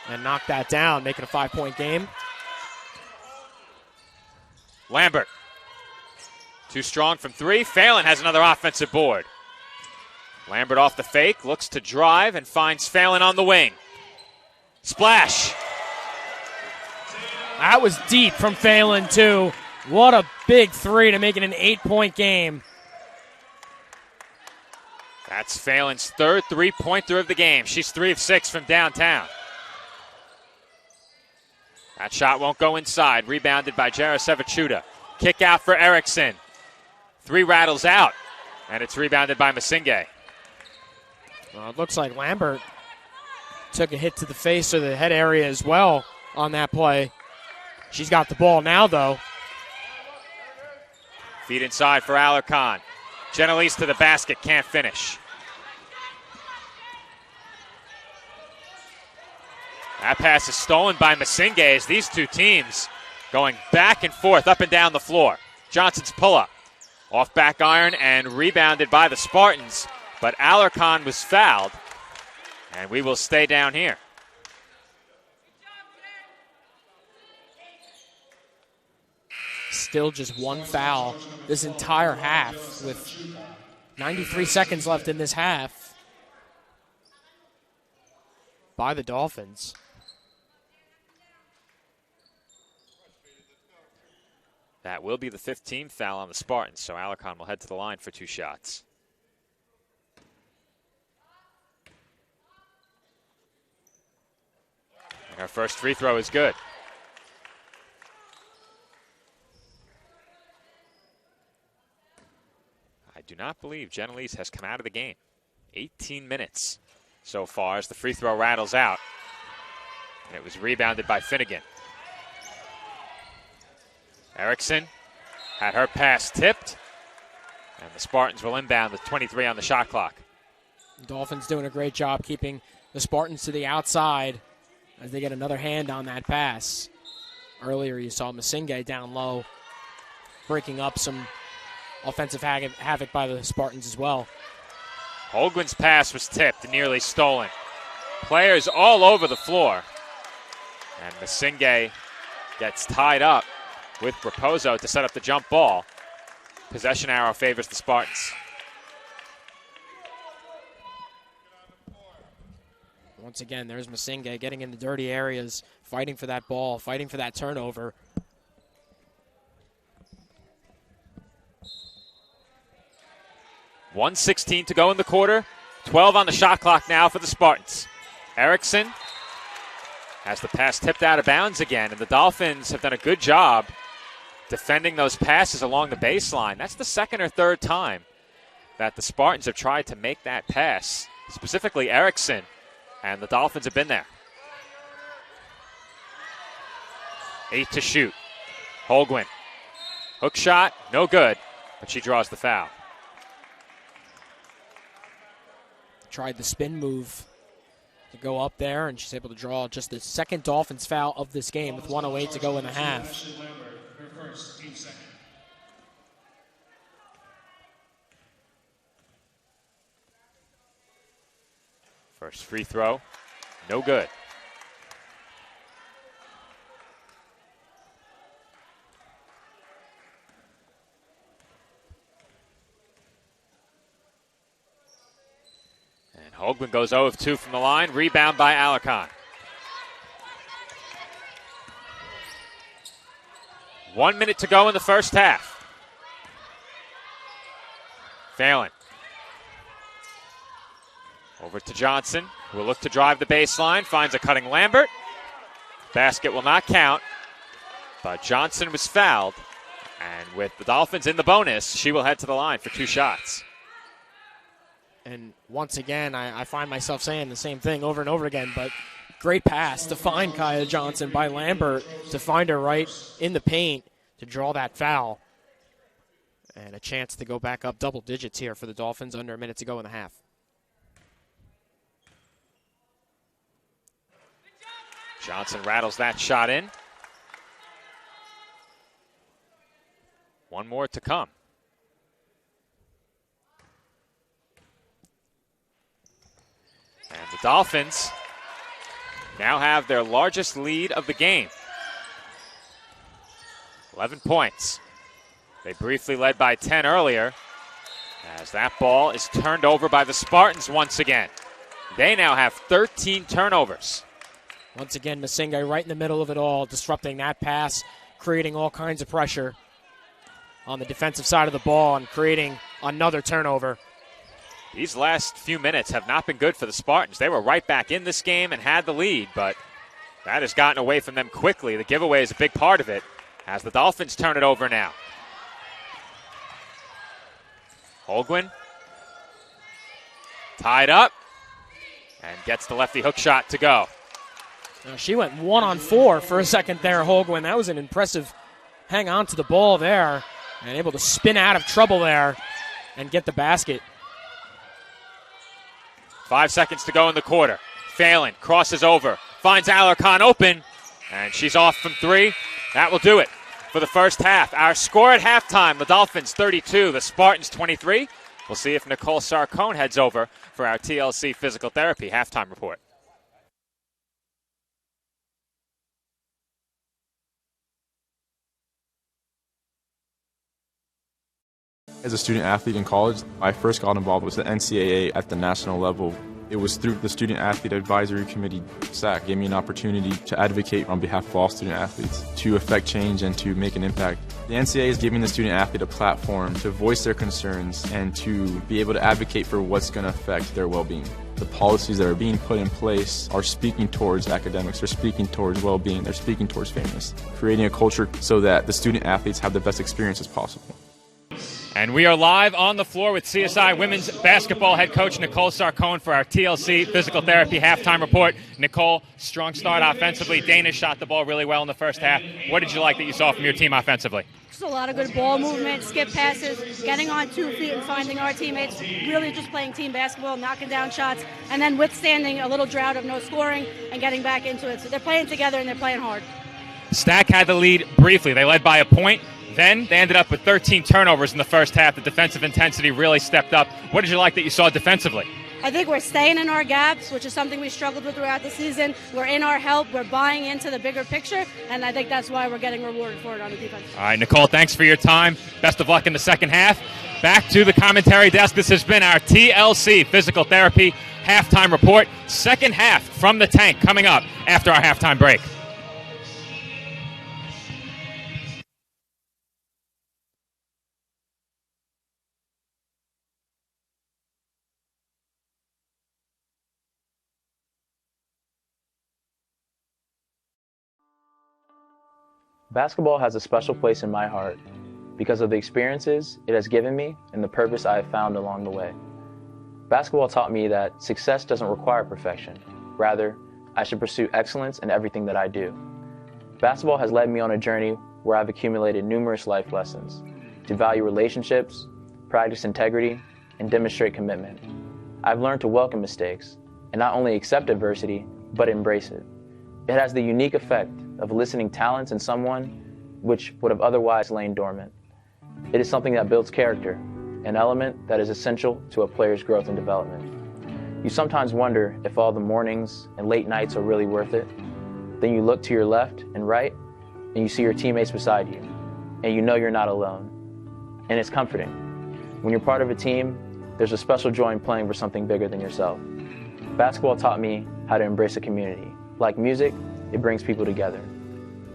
B: and knock that down, make it a 5-point game.
A: Lambert. Too strong from 3. Phelan has another offensive board. Lambert off the fake, looks to drive and finds Phelan on the wing. Splash.
B: That was deep from Phelan, too. What a big 3 to make it an 8-point game.
A: That's Phelan's third three-pointer of the game. She's 3 of 6 from downtown. That shot won't go inside. Rebounded by Jarasevichuta. Kick out for Erickson. 3 rattles out, and it's rebounded by Masinge.
B: Well, it looks like Lambert took a hit to the face or the head area as well on that play. She's got the ball now, though.
A: Feed inside for Alarcon. Genelise to the basket, can't finish. That pass is stolen by Masinge as these two teams going back and forth up and down the floor. Johnson's pull-up. Off back iron and rebounded by the Spartans, but Alarcon was fouled, and we will stay down here.
B: Still just one foul this entire half with 93 seconds left in this half by the Dolphins.
A: That will be the 15th foul on the Spartans, so Alarcon will head to the line for 2 shots. And our first free throw is good. I do not believe Genelise has come out of the game. 18 minutes so far as the free throw rattles out. And it was rebounded by Finnegan. Erickson had her pass tipped, and the Spartans will inbound with 23 on the shot clock.
B: Dolphins doing a great job keeping the Spartans to the outside as they get another hand on that pass. Earlier you saw Masinge down low, breaking up some offensive havoc by the Spartans as well.
A: Holguin's pass was tipped and nearly stolen. Players all over the floor, and Masinge gets tied up with Raposo to set up the jump ball. Possession arrow favors the Spartans.
B: Once again, there's Masinge getting in the dirty areas, fighting for that ball, fighting for that turnover.
A: .116 to go in the quarter. 12 on the shot clock now for the Spartans. Erickson has the pass tipped out of bounds again, and the Dolphins have done a good job defending those passes along the baseline. That's the second or third time that the Spartans have tried to make that pass, specifically Erickson, and the Dolphins have been there. 8 to shoot. Holguin. Hook shot, no good, but she draws the foul.
B: Tried the spin move to go up there, and she's able to draw just the second Dolphins foul of this game with 1:08 to go in the half.
A: First free throw, no good. And Holguin goes 0 of 2 from the line. Rebound by Alarcon. 1 minute to go in the first half. Phelan. Over to Johnson, who will look to drive the baseline. Finds a cutting Lambert. Basket will not count, but Johnson was fouled. And with the Dolphins in the bonus, she will head to the line for 2 shots.
B: And once again, I find myself saying the same thing over and over again, but great pass to find Kaya Johnson by Lambert to find her right in the paint to draw that foul. And a chance to go back up double digits here for the Dolphins under a minute to go in the half.
A: Johnson rattles that shot in. One more to come. And the Dolphins now have their largest lead of the game. 11 points. They briefly led by 10 earlier, as that ball is turned over by the Spartans once again. They now have 13 turnovers.
B: Once again, Masinge right in the middle of it all, disrupting that pass, creating all kinds of pressure on the defensive side of the ball and creating another turnover.
A: These last few minutes have not been good for the Spartans. They were right back in this game and had the lead, but that has gotten away from them quickly. The giveaway is a big part of it as the Dolphins turn it over now. Holguin tied up. and gets the lefty hook shot to go.
B: She went 1-on-4 for a second there, Holguin. That was an impressive hang on to the ball there and able to spin out of trouble there and get the basket.
A: 5 seconds to go in the quarter. Phelan crosses over, finds Alarcon open, and she's off from three. That will do it for the first half. Our score at halftime, the Dolphins 32, the Spartans 23. We'll see if Nicole Sarcone heads over for our TLC Physical Therapy halftime report.
G: As a student athlete in college, I first got involved with the NCAA at the national level. It was through the Student Athlete Advisory Committee, SAC, gave me an opportunity to advocate on behalf of all student athletes, to affect change and to make an impact. The NCAA is giving the student athlete a platform to voice their concerns and to be able to advocate for what's going to affect their well-being. The policies that are being put in place are speaking towards academics, they're speaking towards well-being, they're speaking towards fairness, creating a culture so that the student athletes have the best experiences possible.
A: And we are live on the floor with CSI women's basketball head coach Nicole Sarcone for our TLC Physical Therapy halftime report. Nicole, strong start offensively. Dana shot the ball really well in the first half. What did you like that you saw from your team offensively?
I: Just a lot of good ball movement, skip passes, getting on 2 feet and finding our teammates, really just playing team basketball, knocking down shots, and then withstanding a little drought of no scoring and getting back into it. So they're playing together and they're playing hard.
A: Stack had the lead briefly. They led by a point. Then they ended up with 13 turnovers in the first half. The defensive intensity really stepped up. What did you like that you saw defensively?
I: I think we're staying in our gaps, which is something we struggled with throughout the season. We're in our help. We're buying into the bigger picture, and I think that's why we're getting rewarded for it on the defense.
A: All right, Nicole, thanks for your time. Best of luck in the second half. Back to the commentary desk. This has been our TLC Physical Therapy halftime report. Second half from the tank coming up after our halftime break.
J: Basketball has a special place in my heart because of the experiences it has given me and the purpose I have found along the way. Basketball taught me that success doesn't require perfection. Rather, I should pursue excellence in everything that I do. Basketball has led me on a journey where I've accumulated numerous life lessons to value relationships, practice integrity, and demonstrate commitment. I've learned to welcome mistakes and not only accept adversity, but embrace it. It has the unique effect of eliciting talents in someone which would have otherwise lain dormant. It is something that builds character, an element that is essential to a player's growth and development. You sometimes wonder if all the mornings and late nights are really worth it. Then you look to your left and right, and you see your teammates beside you, and you know you're not alone. And it's comforting. When you're part of a team, there's a special joy in playing for something bigger than yourself. Basketball taught me how to embrace a community. Like music, it brings people together.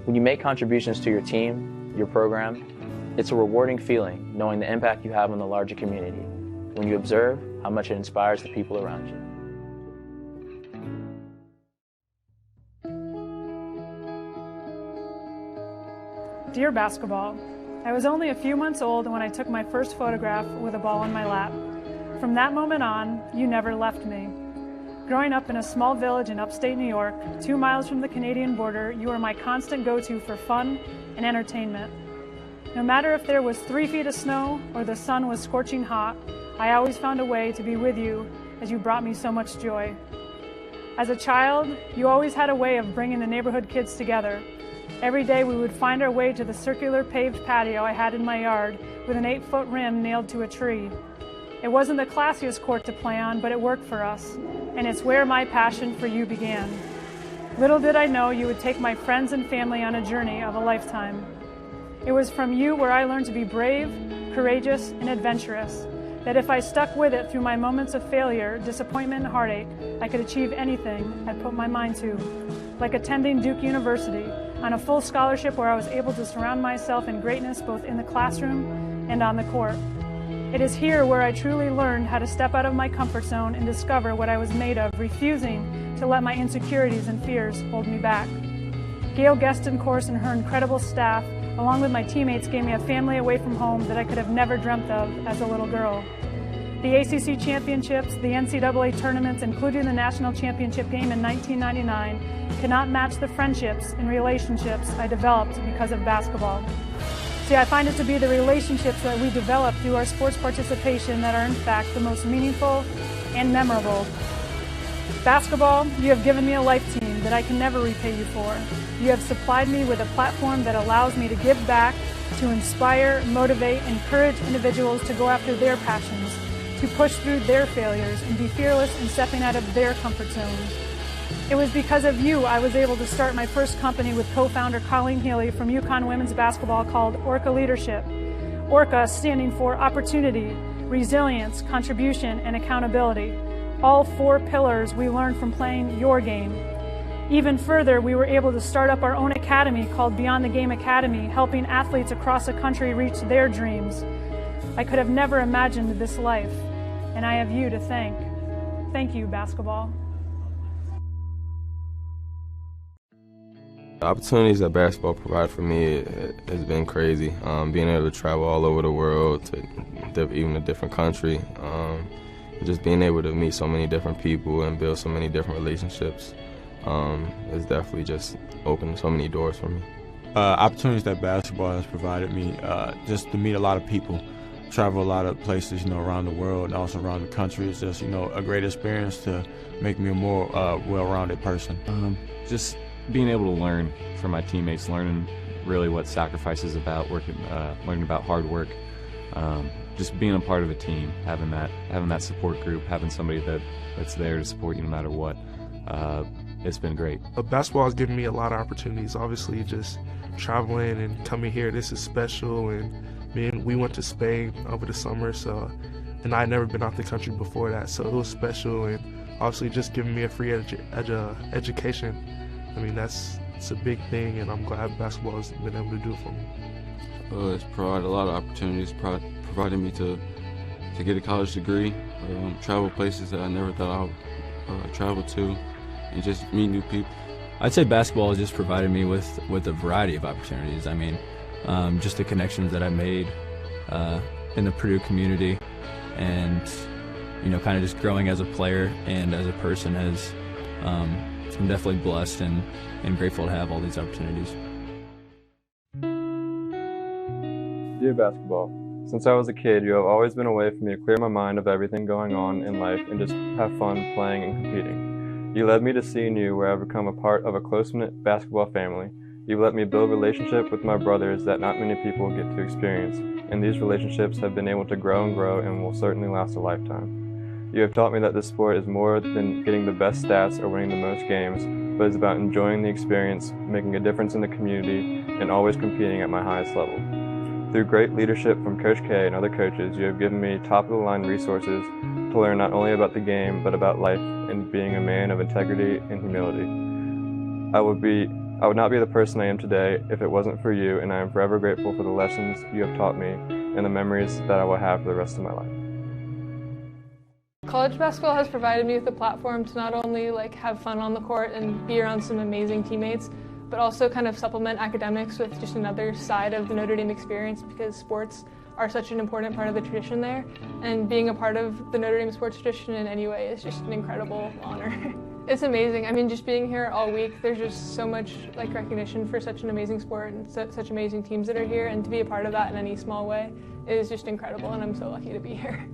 J: When you make contributions to your team, your program, it's a rewarding feeling knowing the impact you have on the larger community when you observe how much it inspires the people around you.
K: Dear basketball, I was only a few months old when I took my first photograph with a ball in my lap. From that moment on, you never left me. Growing up in a small village in upstate New York, 2 miles from the Canadian border, you were my constant go-to for fun and entertainment. No matter if there was 3 feet of snow or the sun was scorching hot, I always found a way to be with you as you brought me so much joy. As a child, you always had a way of bringing the neighborhood kids together. Every day we would find our way to the circular paved patio I had in my yard with an 8-foot rim nailed to a tree. It wasn't the classiest court to play on, but it worked for us, and it's where my passion for you began. Little did I know you would take my friends and family on a journey of a lifetime. It was from you where I learned to be brave, courageous, and adventurous, that if I stuck with it through my moments of failure, disappointment, and heartache, I could achieve anything I put my mind to. Like attending Duke University on a full scholarship where I was able to surround myself in greatness both in the classroom and on the court. It is here where I truly learned how to step out of my comfort zone and discover what I was made of, refusing to let my insecurities and fears hold me back. Gail Gueston-Course and her incredible staff, along with my teammates, gave me a family away from home that I could have never dreamt of as a little girl. The ACC championships, the NCAA tournaments, including the national championship game in 1999, cannot match the friendships and relationships I developed because of basketball. See, I find it to be the relationships that we develop through our sports participation that are in fact the most meaningful and memorable. Basketball, you have given me a life team that I can never repay you for. You have supplied me with a platform that allows me to give back, to inspire, motivate, encourage individuals to go after their passions, to push through their failures and be fearless in stepping out of their comfort zones. It was because of you I was able to start my first company with co-founder Colleen Healy from UConn Women's Basketball called Orca Leadership. Orca standing for opportunity, resilience, contribution, and accountability. All 4 pillars we learned from playing your game. Even further, we were able to start up our own academy called Beyond the Game Academy, helping athletes across the country reach their dreams. I could have never imagined this life, and I have you to thank. Thank you, basketball.
L: The opportunities that basketball provided for me has been crazy. Being able to travel all over the world, to even a different country, just being able to meet so many different people and build so many different relationships has definitely just opened so many doors for me.
M: Opportunities that basketball has provided me, just to meet a lot of people, travel a lot of places, around the world and also around the country. It's just, a great experience to make me a more well-rounded person.
N: Just being able to learn from my teammates, learning really what sacrifice is about, learning about hard work, just being a part of a team, having that support group, having somebody that's there to support you no matter what. It's been great.
O: Basketball has given me a lot of opportunities. Obviously, just traveling and coming here, this is special. And we went to Spain over the summer, and I'd never been out the country before that, so it was special. And obviously, just giving me a free education. I mean, it's a big thing, and I'm glad basketball has been able to do it for me.
P: It's provided a lot of opportunities, provided me to get a college degree, travel places that I never thought I would travel to, and just meet new people.
Q: I'd say basketball has just provided me with a variety of opportunities. I mean, just the connections that I made in the Purdue community, and kind of just growing as a player and as a person has. I'm definitely blessed and grateful to have all these opportunities.
R: Dear basketball, since I was a kid, you have always been a way for me to clear my mind of everything going on in life and just have fun playing and competing. You led me to seeing you where I've become a part of a close-knit basketball family. You've let me build a relationship with my brothers that not many people get to experience, and these relationships have been able to grow and will certainly last a lifetime. You have taught me that this sport is more than getting the best stats or winning the most games, but it's about enjoying the experience, making a difference in the community, and always competing at my highest level. Through great leadership from Coach K and other coaches, you have given me top-of-the-line resources to learn not only about the game, but about life and being a man of integrity and humility. I would not be the person I am today if it wasn't for you, and I am forever grateful for the lessons you have taught me and the memories that I will have for the rest of my life.
S: College basketball has provided me with a platform to not only have fun on the court and be around some amazing teammates, but also kind of supplement academics with just another side of the Notre Dame experience, because sports are such an important part of the tradition there, and being a part of the Notre Dame sports tradition in any way is just an incredible honor. It's amazing. I mean, just being here all week, there's just so much recognition for such an amazing sport and such amazing teams that are here, and to be a part of that in any small way is just incredible, and I'm so lucky to be here.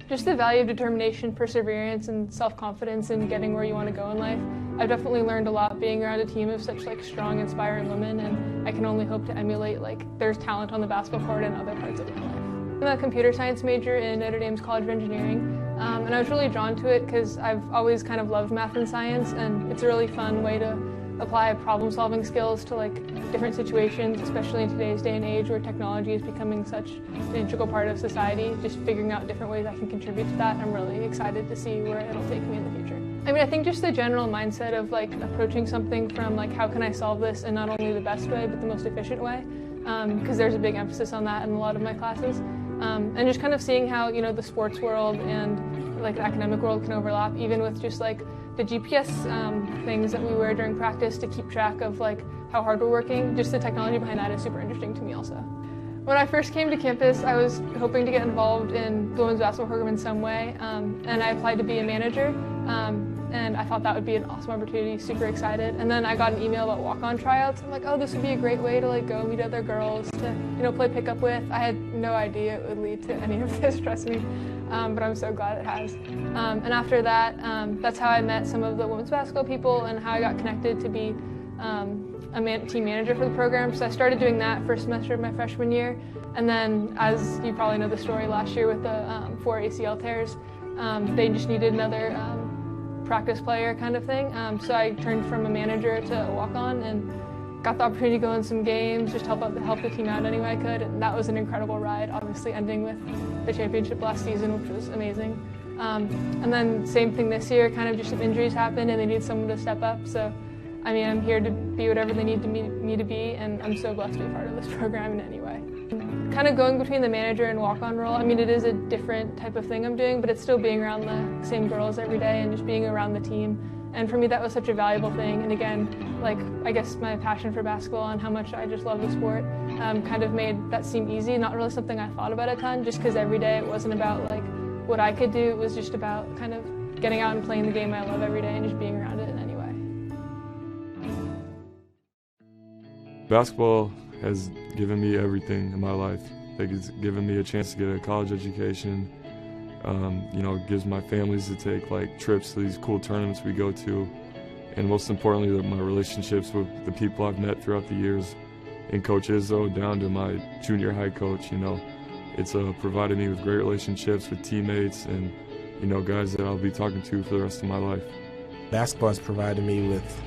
S: Just the value of determination, perseverance, and self-confidence in getting where you want to go in life. I've definitely learned a lot being around a team of such strong, inspiring women, and I can only hope to emulate their talent on the basketball court and other parts of my life. I'm a computer science major in Notre Dame's College of Engineering, and I was really drawn to it because I've always kind of loved math and science, and it's a really fun way to apply problem-solving skills to different situations, especially in today's day and age where technology is becoming such an integral part of society. Just figuring out different ways I can contribute to that, I'm really excited to see where it'll take me in the future. I mean, I think just the general mindset of approaching something from how can I solve this in not only the best way, but the most efficient way, because there's a big emphasis on that in a lot of my classes. And just kind of seeing how, the sports world and the academic world can overlap, even with just the GPS things that we wear during practice to keep track of how hard we're working. Just the technology behind that is super interesting to me also. When I first came to campus, I was hoping to get involved in the women's basketball program in some way, and I applied to be a manager, and I thought that would be an awesome opportunity, super excited. And then I got an email about walk-on tryouts. I'm like, oh, this would be a great way to like go meet other girls, to play pickup with. I had no idea it would lead to any of this, trust me, but I'm so glad it has. And after that, that's how I met some of the women's basketball people and how I got connected to be team manager for the program. So I started doing that first semester of my freshman year, and then, as you probably know the story, last year with the 4 ACL tears, they just needed another practice player kind of thing. So I turned from a manager to a walk-on and got the opportunity to go in some games, just help the team out any way I could, and that was an incredible ride, obviously ending with the championship last season, which was amazing. And then same thing this year, kind of just some injuries happened and they needed someone to step up. So I mean, I'm here to be whatever they need me to be, and I'm so blessed to be part of this program in any way. Kind of going between the manager and walk-on role, I mean, it is a different type of thing I'm doing, but it's still being around the same girls every day and just being around the team. And for me, that was such a valuable thing. And again, like, I guess my passion for basketball and how much I just love the sport kind of made that seem easy. Not really something I thought about a ton, just because every day it wasn't about, like, what I could do. It was just about kind of getting out and playing the game I love every day and just being around it in any way.
T: Basketball has given me everything in my life. It's given me a chance to get a college education. It gives my families to take like trips to these cool tournaments we go to, and most importantly, my relationships with the people I've met throughout the years, and Coach Izzo down to my junior high coach. It's provided me with great relationships with teammates and guys that I'll be talking to for the rest of my life.
U: Basketball has provided me with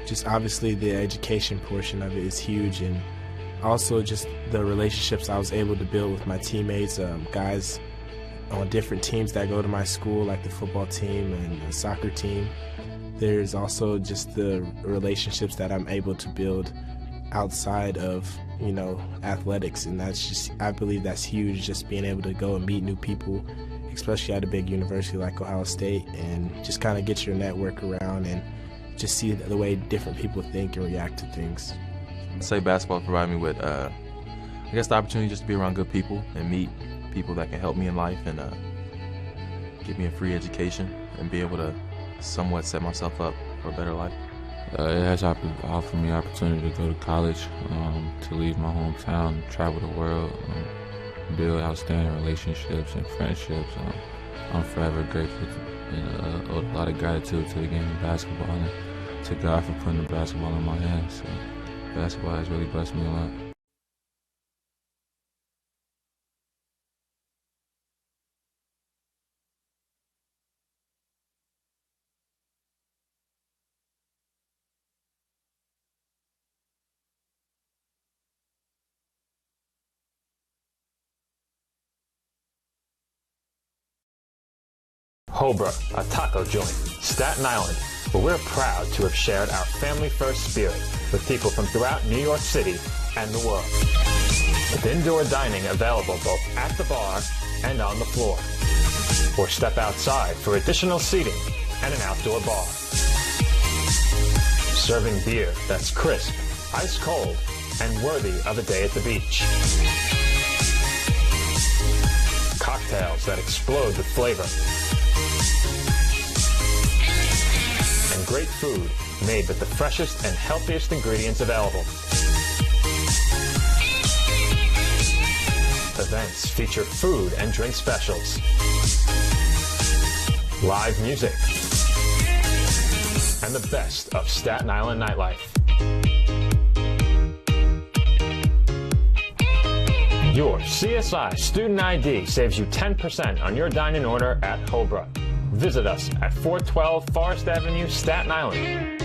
U: just obviously the education portion of it is huge, and also just the relationships I was able to build with my teammates, guys on different teams that go to my school, like the football team and the soccer team. There's also just the relationships that I'm able to build outside of, athletics, and I believe that's huge, just being able to go and meet new people, especially at a big university like Ohio State, and just kind of get your network around and just see the way different people think and react to things.
V: I'd say basketball provided me with, the opportunity just to be around good people and meet people that can help me in life and give me a free education and be able to somewhat set myself up for a better life.
W: It has offered me opportunity to go to college, to leave my hometown, travel the world, build outstanding relationships and friendships. I'm forever grateful and owe a lot of gratitude to the game of basketball and to God for putting the basketball in my hands. So basketball has really blessed me a lot.
A: Hobra, a taco joint, Staten Island, where we're proud to have shared our family-first spirit with people from throughout New York City and the world. With indoor dining available both at the bar and on the floor. Or step outside for additional seating and an outdoor bar. Serving beer that's crisp, ice cold, and worthy of a day at the beach. Cocktails that explode with flavor. And great food made with the freshest and healthiest ingredients available. Events feature food and drink specials, live music, and the best of Staten Island nightlife. Your CSI Student ID saves you 10% on your dine-in order at Hobra. Visit us at 412 Forest Avenue, Staten Island.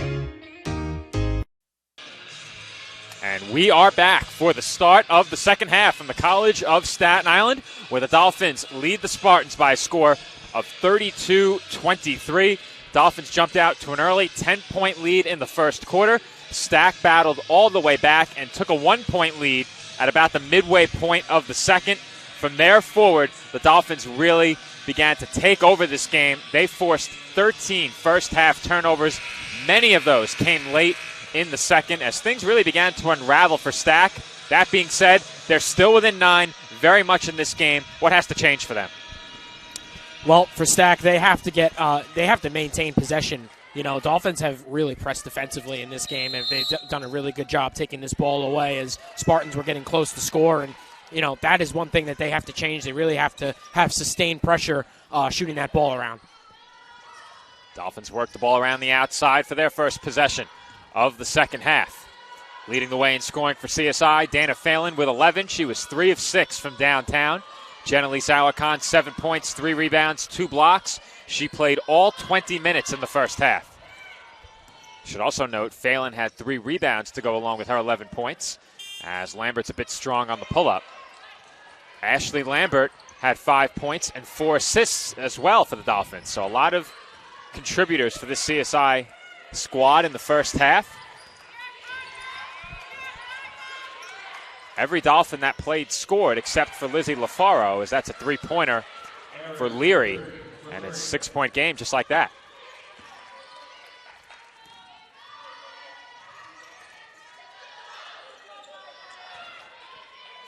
B: And we are back for the start of the second half from the College of Staten Island, where the Dolphins lead the Spartans by a score of 32-23. Dolphins jumped out to an early 10-point lead in the first quarter. Stack battled all the way back and took a 1-point lead at about the midway point of the second. From there forward, the Dolphins really began to take over this game. They forced 13 first-half turnovers. Many of those came late in the second as things really began to unravel for Stack.
A: That being said, they're still within 9, very much in this game. What has to change for them?
B: Well, for Stack, they have to maintain possession. Dolphins have really pressed defensively in this game, and they've done a really good job taking this ball away as Spartans were getting close to score. And, that is one thing that they have to change. They really have to have sustained pressure shooting that ball around.
A: Dolphins work the ball around the outside for their first possession of the second half. Leading the way in scoring for CSI, Dana Phelan with 11. She was 3 of 6 from downtown. Jenelise Alarcon, 7 points, 3 rebounds, 2 blocks. She played all 20 minutes in the first half. Should also note, Phelan had 3 rebounds to go along with her 11 points, as Lambert's a bit strong on the pull-up. Ashley Lambert had 5 points and 4 assists as well for the Dolphins. So a lot of contributors for this CSI squad in the first half. Every Dolphin that played scored except for Lizzie LaFaro, as that's a 3-pointer for Leary. And it's a 6-point game just like that.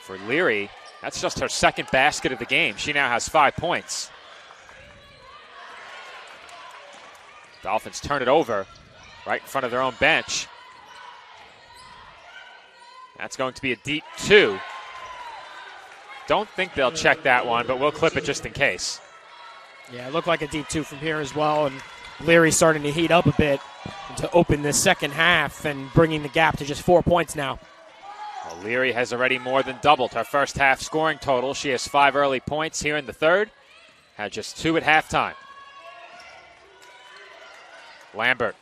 A: For Leary, that's just her second basket of the game. She now has 5 points. Dolphins turn it over right in front of their own bench. That's going to be a deep 2. Don't think they'll check that one, but we'll clip it just in case.
B: Yeah, it looked like a deep 2 from here as well, and Leary starting to heat up a bit to open this second half and bringing the gap to just 4 points now.
A: Well, Leary has already more than doubled her first half scoring total. She has 5 early points here in the third, had just 2 at halftime. Lambert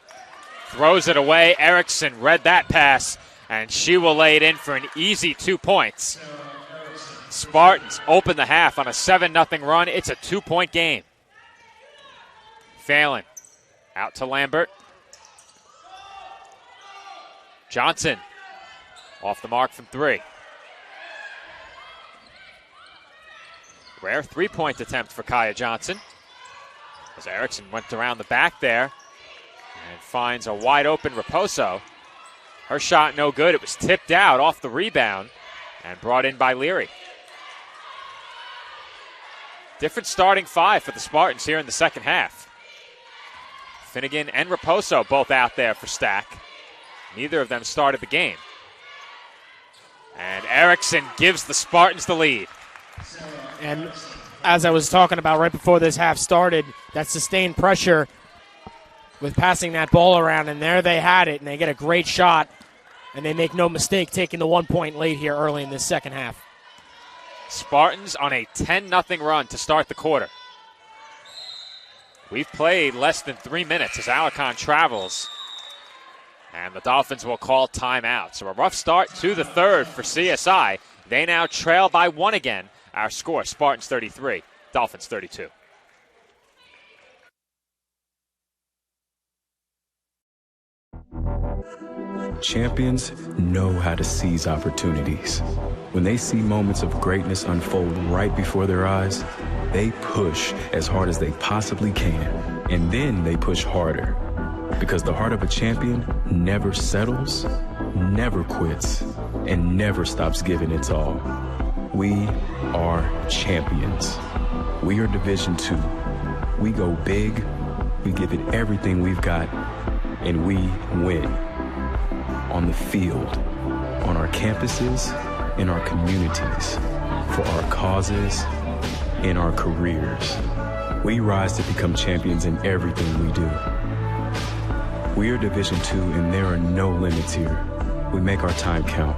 A: throws it away. Erickson read that pass, and she will lay it in for an easy 2 points. Spartans open the half on a 7-0 run. It's a 2-point game. Phelan out to Lambert. Johnson off the mark from 3. Rare 3-point attempt for Kaya Johnson, as Erickson went around the back there and finds a wide open Raposo. Her shot no good. It was tipped out off the rebound and brought in by Leary. Different starting 5 for the Spartans here in the second half. Finnegan and Raposo both out there for Stack. Neither of them started the game. And Erickson gives the Spartans the lead.
B: And as I was talking about right before this half started, that sustained pressure with passing that ball around, and there they had it, and they get a great shot, and they make no mistake taking the 1-point lead here early in this second half.
A: Spartans on a 10-0 run to start the quarter. We've played less than 3 minutes as Alarcon travels, and the Dolphins will call timeout. So a rough start to the third for CSI. They now trail by 1 again. Our score, Spartans 33, Dolphins 32.
C: Champions know how to seize opportunities. When they see moments of greatness unfold right before their eyes, they push as hard as they possibly can, and then they push harder. Because the heart of a champion never settles, never quits, and never stops giving its all. We are champions. We are Division II. We go big, we give it everything we've got, and we win. On the field, on our campuses, in our communities, for our causes, in our careers. We rise to become champions in everything we do. We are Division II, and there are no limits here. We make our time count.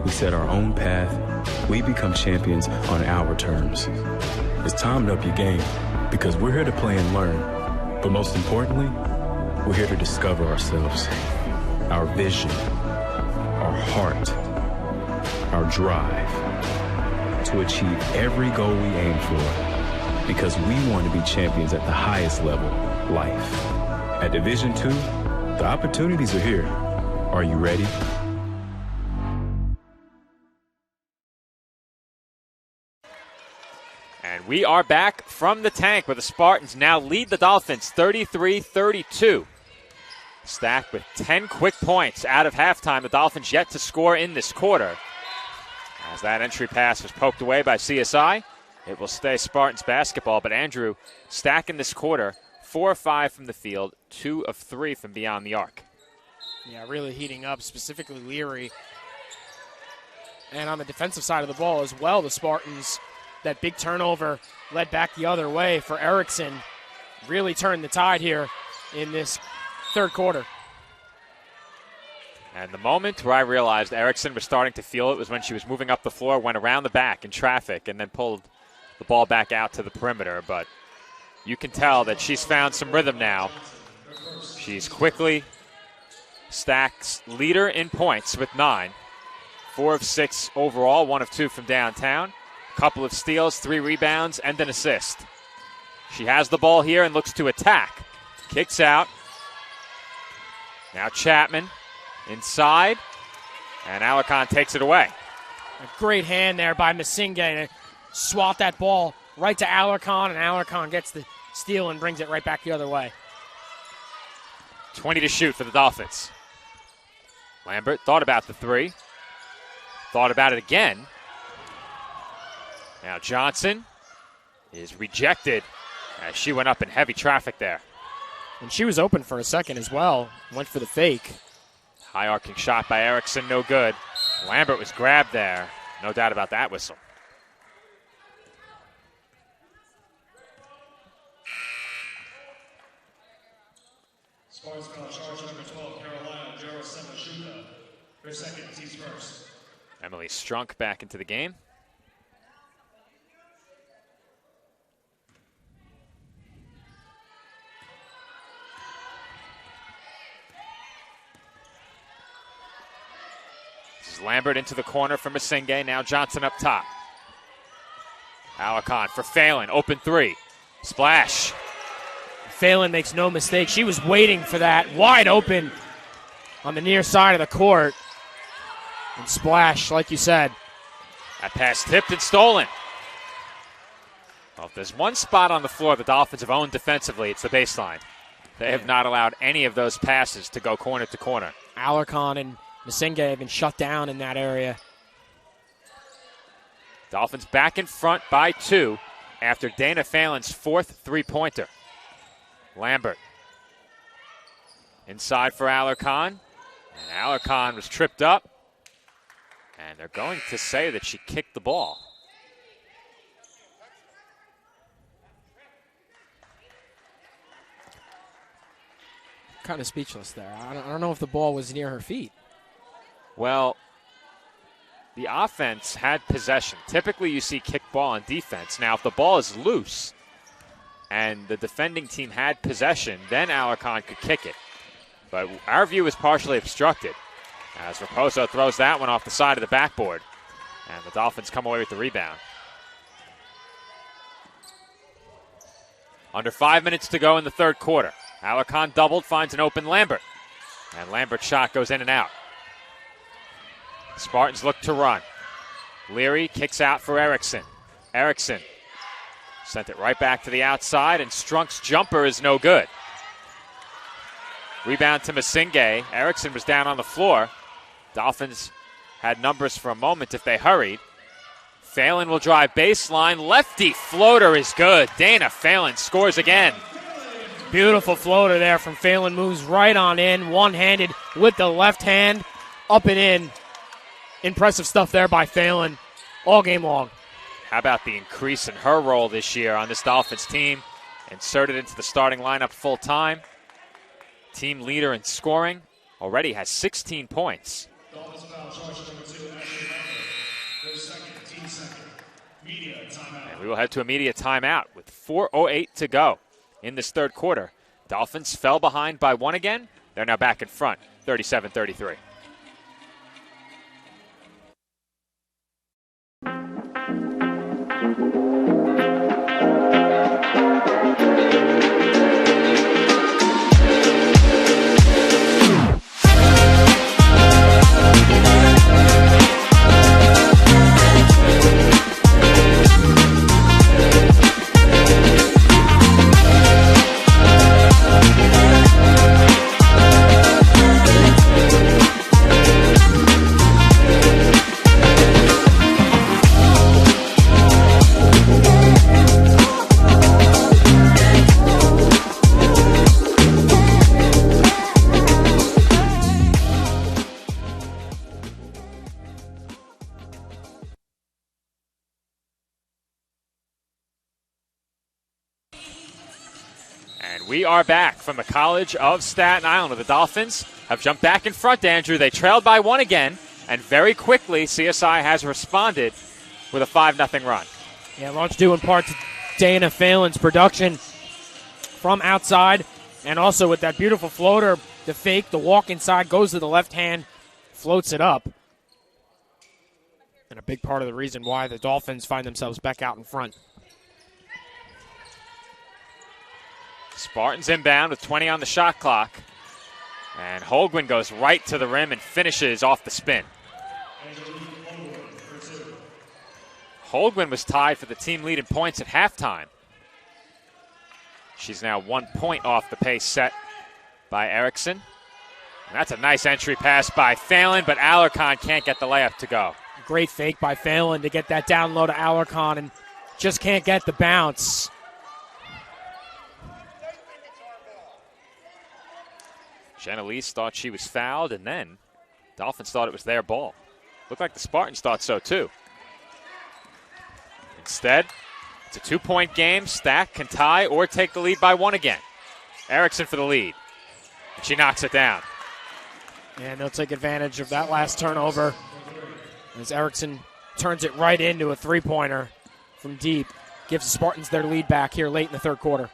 C: We set our own path. We become champions on our terms. It's time to up your game, because we're here to play and learn. But most importantly, we're here to discover ourselves, our vision, our heart, our drive, to achieve every goal we aim for, because we want to be champions at the highest level, life. At Division II, the opportunities are here. Are you ready?
A: And we are back from the tank, where the Spartans now lead the Dolphins 33-32. Stack with 10 quick points out of halftime. The Dolphins yet to score in this quarter. As that entry pass was poked away by CSI, it will stay Spartans basketball, but Andrew stacking this quarter, 4 of 5 from the field, 2 of 3 from beyond the arc.
B: Yeah, really heating up, specifically Leary. And on the defensive side of the ball as well, the Spartans, that big turnover led back the other way for Erickson. Really turned the tide here in this third quarter.
A: And the moment where I realized Erickson was starting to feel it was when she was moving up the floor, went around the back in traffic, and then pulled the ball back out to the perimeter. But you can tell that she's found some rhythm now. She's quickly stacks leader in points with 9. 4 of 6 overall, 1 of 2 from downtown. Couple of steals, 3 rebounds, and an assist. She has the ball here and looks to attack. Kicks out. Now Chapman inside, and Alarcon takes it away.
B: A great hand there by Masinga to swat that ball right to Alarcon, and Alarcon gets the steal and brings it right back the other way.
A: 20 to shoot for the Dolphins. Lambert thought about the 3. Thought about it again. Now Johnson is rejected as she went up in heavy traffic there.
B: And she was open for a second as well. Went for the fake.
A: High arcing shot by Erickson, no good. Lambert was grabbed there. No doubt about that whistle.
H: Spartans foul charge number 12, Carolina, Jero Semashuka. Her second, team's first.
A: Emily Strunk back into the game. This is Lambert into the corner for Masinga. Now Johnson up top. Alarcon for Phelan. Open 3. Splash.
B: Phelan makes no mistake. She was waiting for that. Wide open on the near side of the court. And splash, like you said.
A: That pass tipped and stolen. Well, if there's one spot on the floor the Dolphins have owned defensively, it's the baseline. They have not allowed any of those passes to go corner to corner.
B: Alarcon and Masinga have been shut down in that area.
A: Dolphins back in front by 2 after Dana Phelan's 4th three-pointer. Lambert inside for Alarcon. And Alarcon was tripped up. And they're going to say that she kicked the ball.
B: Kind of speechless there. I don't know if the ball was near her feet.
A: Well, the offense had possession. Typically you see kick ball on defense. Now, if the ball is loose and the defending team had possession, then Alarcon could kick it. But our view is partially obstructed as Raposo throws that one off the side of the backboard. And the Dolphins come away with the rebound. Under 5 minutes to go in the third quarter. Alarcon doubled, finds an open Lambert. And Lambert's shot goes in and out. Spartans look to run. Leary kicks out for Erickson. Erickson sent it right back to the outside, and Strunk's jumper is no good. Rebound to Masinga. Erickson was down on the floor. Dolphins had numbers for a moment if they hurried. Phelan will drive baseline. Lefty floater is good. Dana Phelan scores again.
B: Beautiful floater there from Phelan. Moves right on in, one-handed with the left hand, up and in. Impressive stuff there by Phelan all game long.
A: How about the increase in her role this year on this Dolphins team? Inserted into the starting lineup full time. Team leader in scoring. Already has 16 points.
H: Dolphins foul charge number 2, Ashley Lambert. Her second, team second. Media timeout.
A: And we will head to a media timeout with 4:08 to go in this third quarter. Dolphins fell behind by 1 again. They're now back in front, 37-33. We are back from the College of Staten Island, where the Dolphins have jumped back in front, Andrew. They trailed by 1 again, and very quickly CSI has responded with a 5-0 run.
B: Yeah, launch due in part to Dana Phelan's production from outside, and also with that beautiful floater, the fake, the walk inside, goes to the left hand, floats it up. And a big part of the reason why the Dolphins find themselves back out in front.
A: Spartans inbound with 20 on the shot clock. And Holguin goes right to the rim and finishes off the spin. Holguin was tied for the team lead in points at halftime. She's now 1 point off the pace set by Erickson. And that's a nice entry pass by Phelan, but Alarcon can't get the layup to go.
B: Great fake by Phelan to get that down low to Alarcon, and just can't get the bounce.
A: Genelise thought she was fouled, and then Dolphins thought it was their ball. Looked like the Spartans thought so too. Instead, it's a 2-point game. Stack can tie or take the lead by 1 again. Erickson for the lead. And she knocks it down.
B: And they'll take advantage of that last turnover as Erickson turns it right into a three-pointer from deep. Gives the Spartans their lead back here late in the third quarter.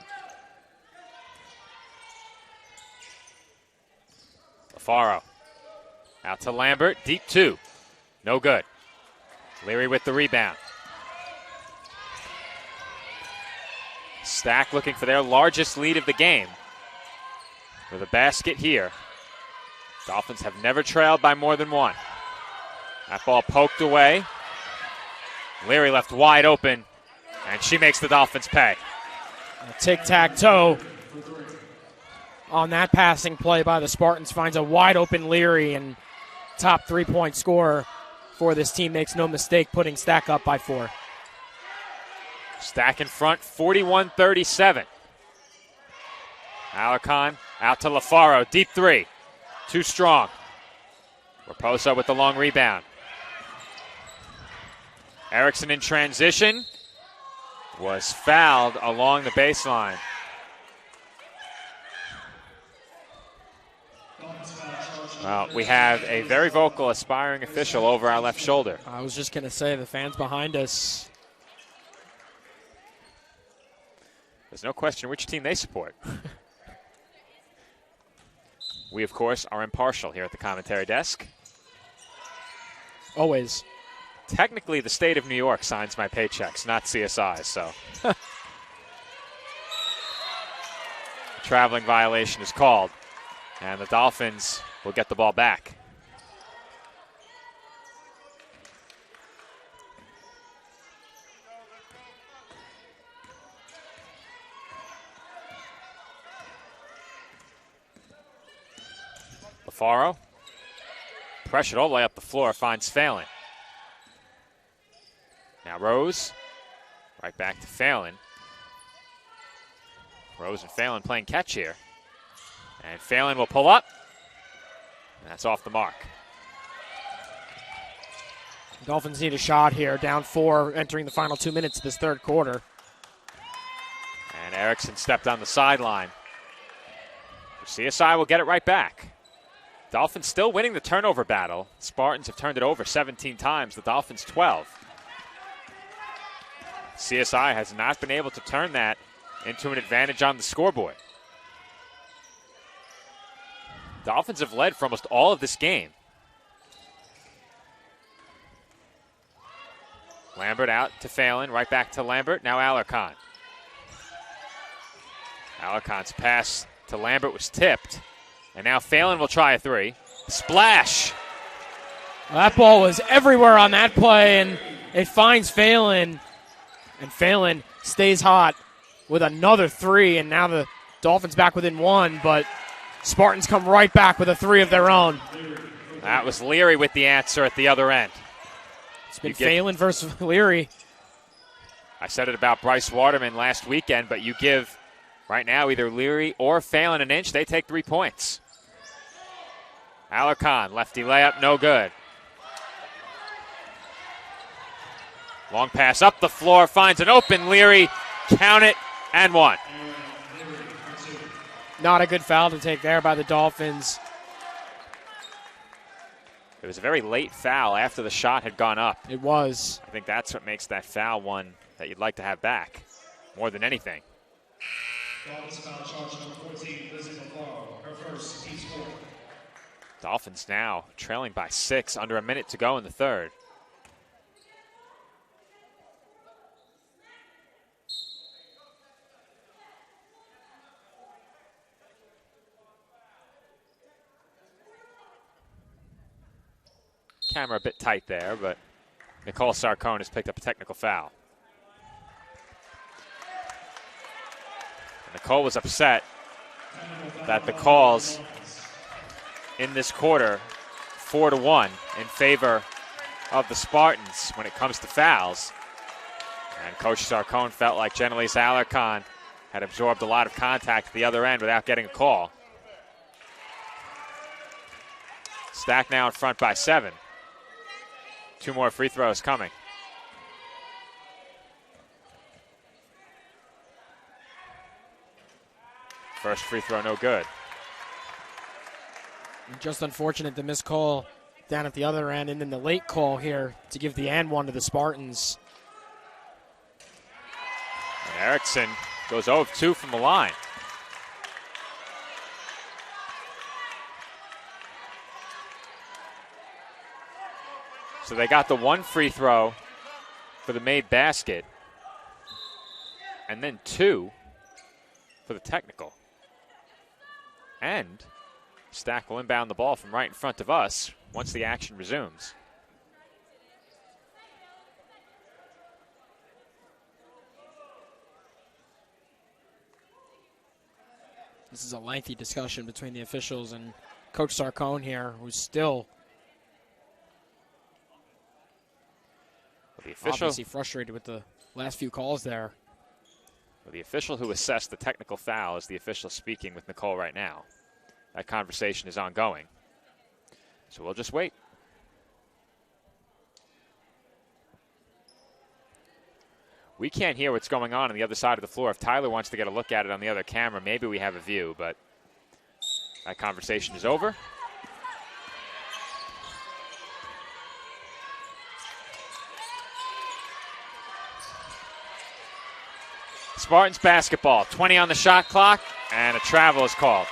A: LaFaro out to Lambert. Deep 2. No good. Leary with the rebound. Stack looking for their largest lead of the game with a basket here. Dolphins have never trailed by more than 1. That ball poked away. Leary left wide open, and she makes the Dolphins pay.
B: A tic-tac-toe on that passing play by the Spartans finds a wide open Leary, and top 3-point scorer for this team makes no mistake putting Stack up by 4.
A: Stack in front, 41-37. Alarcon out to LaFaro, deep 3. Too strong. Raposo with the long rebound. Erickson in transition was fouled along the baseline. Well, we have a very vocal aspiring official over our left shoulder.
B: I was just going to say, the fans behind us.
A: There's no question which team they support. We, of course, are impartial here at the commentary desk.
B: Always.
A: Technically, the state of New York signs my paychecks, not CSI, so. Traveling violation is called, and the Dolphins will get the ball back. LaFaro, pressured all the way up the floor, finds Phelan. Now Rose, right back to Phelan. Rose and Phelan playing catch here. And Phelan will pull up. And that's off the mark.
B: Dolphins need a shot here, down 4, entering the final 2 minutes of this third quarter.
A: And Erickson stepped on the sideline. CSI will get it right back. Dolphins still winning the turnover battle. Spartans have turned it over 17 times, the Dolphins 12. CSI has not been able to turn that into an advantage on the scoreboard. Dolphins have led for almost all of this game. Lambert out to Phelan, right back to Lambert, now Alarcon. Alarcon's pass to Lambert was tipped, and now Phelan will try a 3. Splash!
B: Well, that ball was everywhere on that play, and it finds Phelan, and Phelan stays hot with another 3, and now the Dolphins back within 1, but Spartans come right back with a 3 of their own.
A: That was Leary with the answer at the other end.
B: It's been Phelan versus Leary.
A: I said it about Bryce Waterman last weekend, but you give right now either Leary or Phelan an inch, they take 3 points. Alarcon, lefty layup, no good. Long pass up the floor, finds an open Leary, count it, and 1.
B: Not a good foul to take there by the Dolphins.
A: It was a very late foul after the shot had gone up.
B: It was.
A: I think that's what makes that foul one that you'd like to have back, more than anything.
H: Dolphins foul charge number 14, Lizzie LaFaro, her first, team score.
A: Dolphins now trailing by 6, under a minute to go in the third. Camera a bit tight there, but Nicole Sarcone has picked up a technical foul. Nicole was upset that the calls in this quarter 4-1 in favor of the Spartans when it comes to fouls. And Coach Sarcone felt like Genelise Alarcon had absorbed a lot of contact at the other end without getting a call. Stack now in front by 7. 2 more free throws coming. First free throw, no good.
B: Just unfortunate the missed call down at the other end, and then the late call here to give the and one to the Spartans.
A: And Erickson goes 0 of 2 from the line. So they got the 1 free throw for the made basket, and then 2 for the technical. And Stack will inbound the ball from right in front of us once the action resumes.
B: This is a lengthy discussion between the officials and Coach Sarcone here, who's still obviously frustrated with the last few calls there.
A: Well, the official who assessed the technical foul is the official speaking with Nicole right now. That conversation is ongoing. So we'll just wait. We can't hear what's going on the other side of the floor. If Tyler wants to get a look at it on the other camera, maybe we have a view, but that conversation is over. Spartans basketball, 20 on the shot clock, and a travel is called.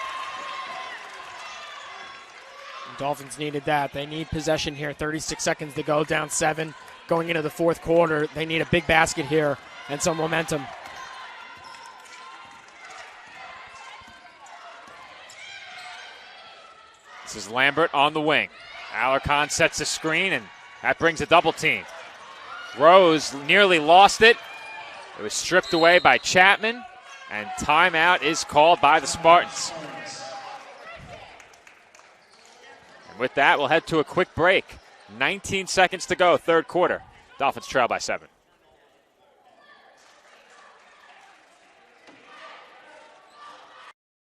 B: Dolphins needed that. They need possession here. 36 seconds to go, down 7. Going into the fourth quarter, they need a big basket here and some momentum.
A: This is Lambert on the wing. Alarcon sets a screen, and that brings a double team. Rose nearly lost it. It was stripped away by Chapman, and timeout is called by the Spartans. And with that, we'll head to a quick break. 19 seconds to go, third quarter. Dolphins trail by 7.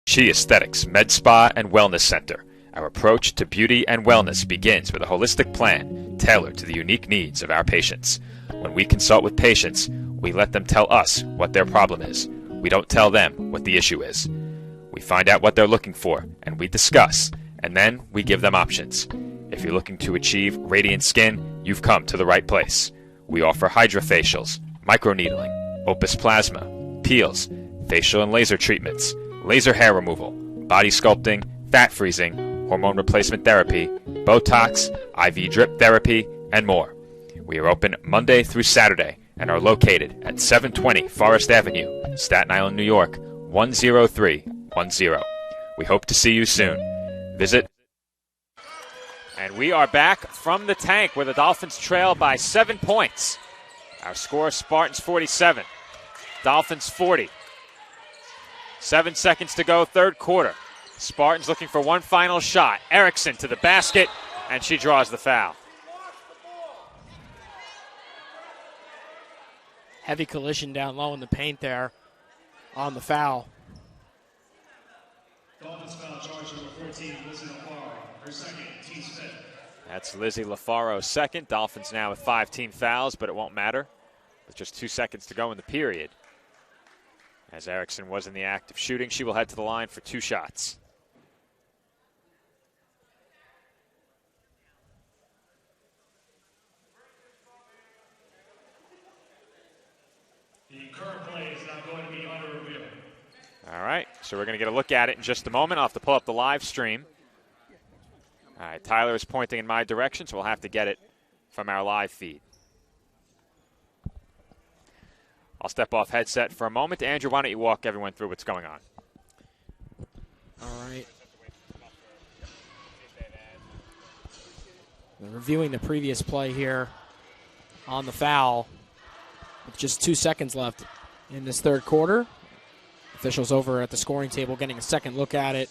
A: She Aesthetics Med Spa and Wellness Center. Our approach to beauty and wellness begins with a holistic plan tailored to the unique needs of our patients. When we consult with patients, we let them tell us what their problem is. We don't tell them what the issue is. We find out what they're looking for, and we discuss, and then we give them options. If you're looking to achieve radiant skin, you've come to the right place. We offer hydrofacials, microneedling, Opus Plasma, peels, facial and laser treatments, laser hair removal, body sculpting, fat freezing, hormone replacement therapy, Botox, IV drip therapy, and more. We are open Monday through Saturday and are located at 720 Forest Avenue, Staten Island, New York, 10310. We hope to see you soon. Visit. And we are back from the tank where the Dolphins trail by 7 points. Our score, Spartans 47, Dolphins 40. 7 seconds to go, third quarter. Spartans looking for one final shot. Erickson to the basket, and she draws the foul.
B: Heavy collision down low in the paint there on the foul.
H: Dolphins foul charge number 14, Lizzie LaFaro, her second, team's fifth.
A: That's Lizzie LaFaro's second. Dolphins now with 5 team fouls, but it won't matter with just 2 seconds to go in the period. As Erickson was in the act of shooting, she will head to the line for 2 shots.
H: The current play is now going to be under review.
A: All right, so we're going to get a look at it in just a moment. I'll have to pull up the live stream. All right, Tyler is pointing in my direction, so we'll have to get it from our live feed. I'll step off headset for a moment. Andrew, why don't you walk everyone through what's going on?
B: All right. We're reviewing the previous play here on the foul with just 2 seconds left in this third quarter. Officials over at the scoring table getting a second look at it.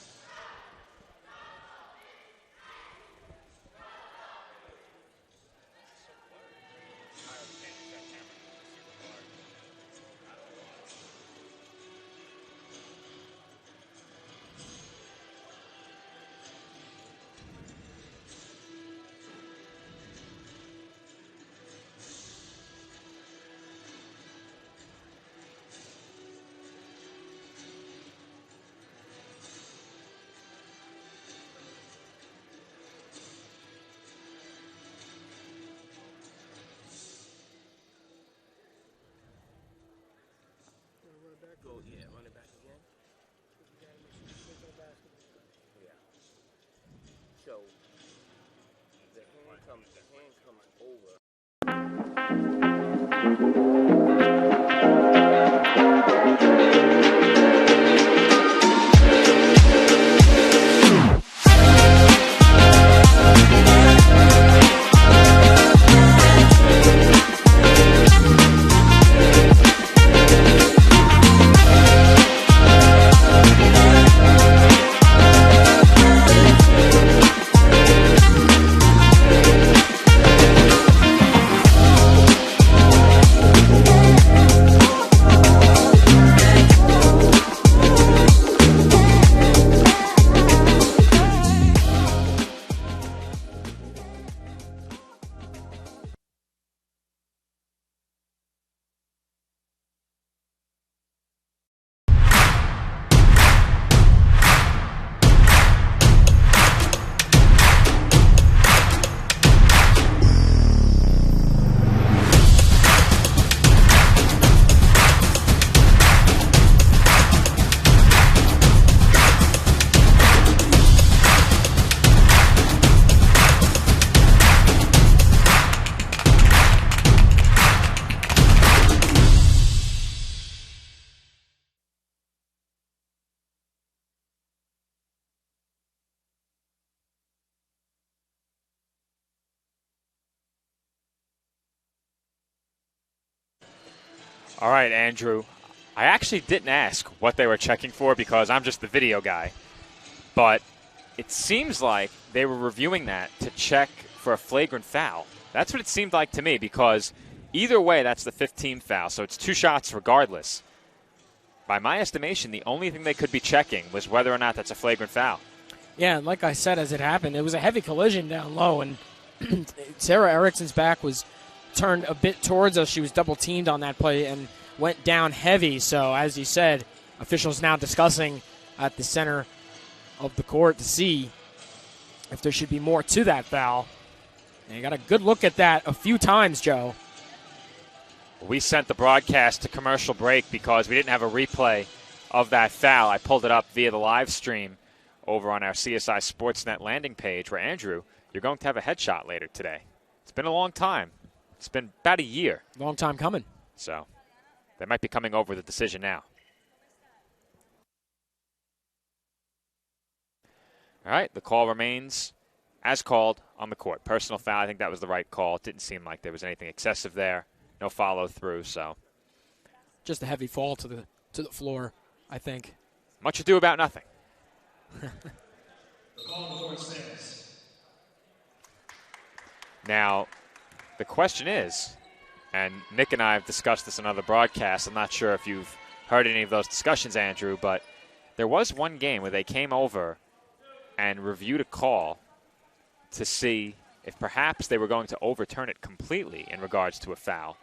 A: All right, Andrew. I actually didn't ask what they were checking for because I'm just the video guy. But it seems like they were reviewing that to check for a flagrant foul. That's what it seemed like to me because either way, that's the 15th foul. So it's 2 shots regardless. By my estimation, the only thing they could be checking was whether or not that's a flagrant foul.
B: Yeah, and like I said, as it happened, it was a heavy collision down low, and Sarah Erickson's back was turned a bit towards us. She was double-teamed on that play and went down heavy. So, as you said, officials now discussing at the center of the court to see if there should be more to that foul. And you got a good look at that a few times, Joe.
A: We sent the broadcast to commercial break because we didn't have a replay of that foul. I pulled it up via the live stream over on our CSI Sportsnet landing page where, Andrew, you're going to have a headshot later today. It's been a long time. It's been about a year.
B: Long time coming.
A: So they might be coming over the decision now. All right, the call remains as called on the court. Personal foul, I think that was the right call. It didn't seem like there was anything excessive there. No follow-through, so.
B: Just a heavy fall to the floor, I think.
A: Much ado about nothing.
H: The call on the court stands.
A: Now, the question is, and Nick and I have discussed this in other broadcasts. I'm not sure if you've heard any of those discussions, Andrew, but there was one game where they came over and reviewed a call to see if perhaps they were going to overturn it completely in regards to a foul.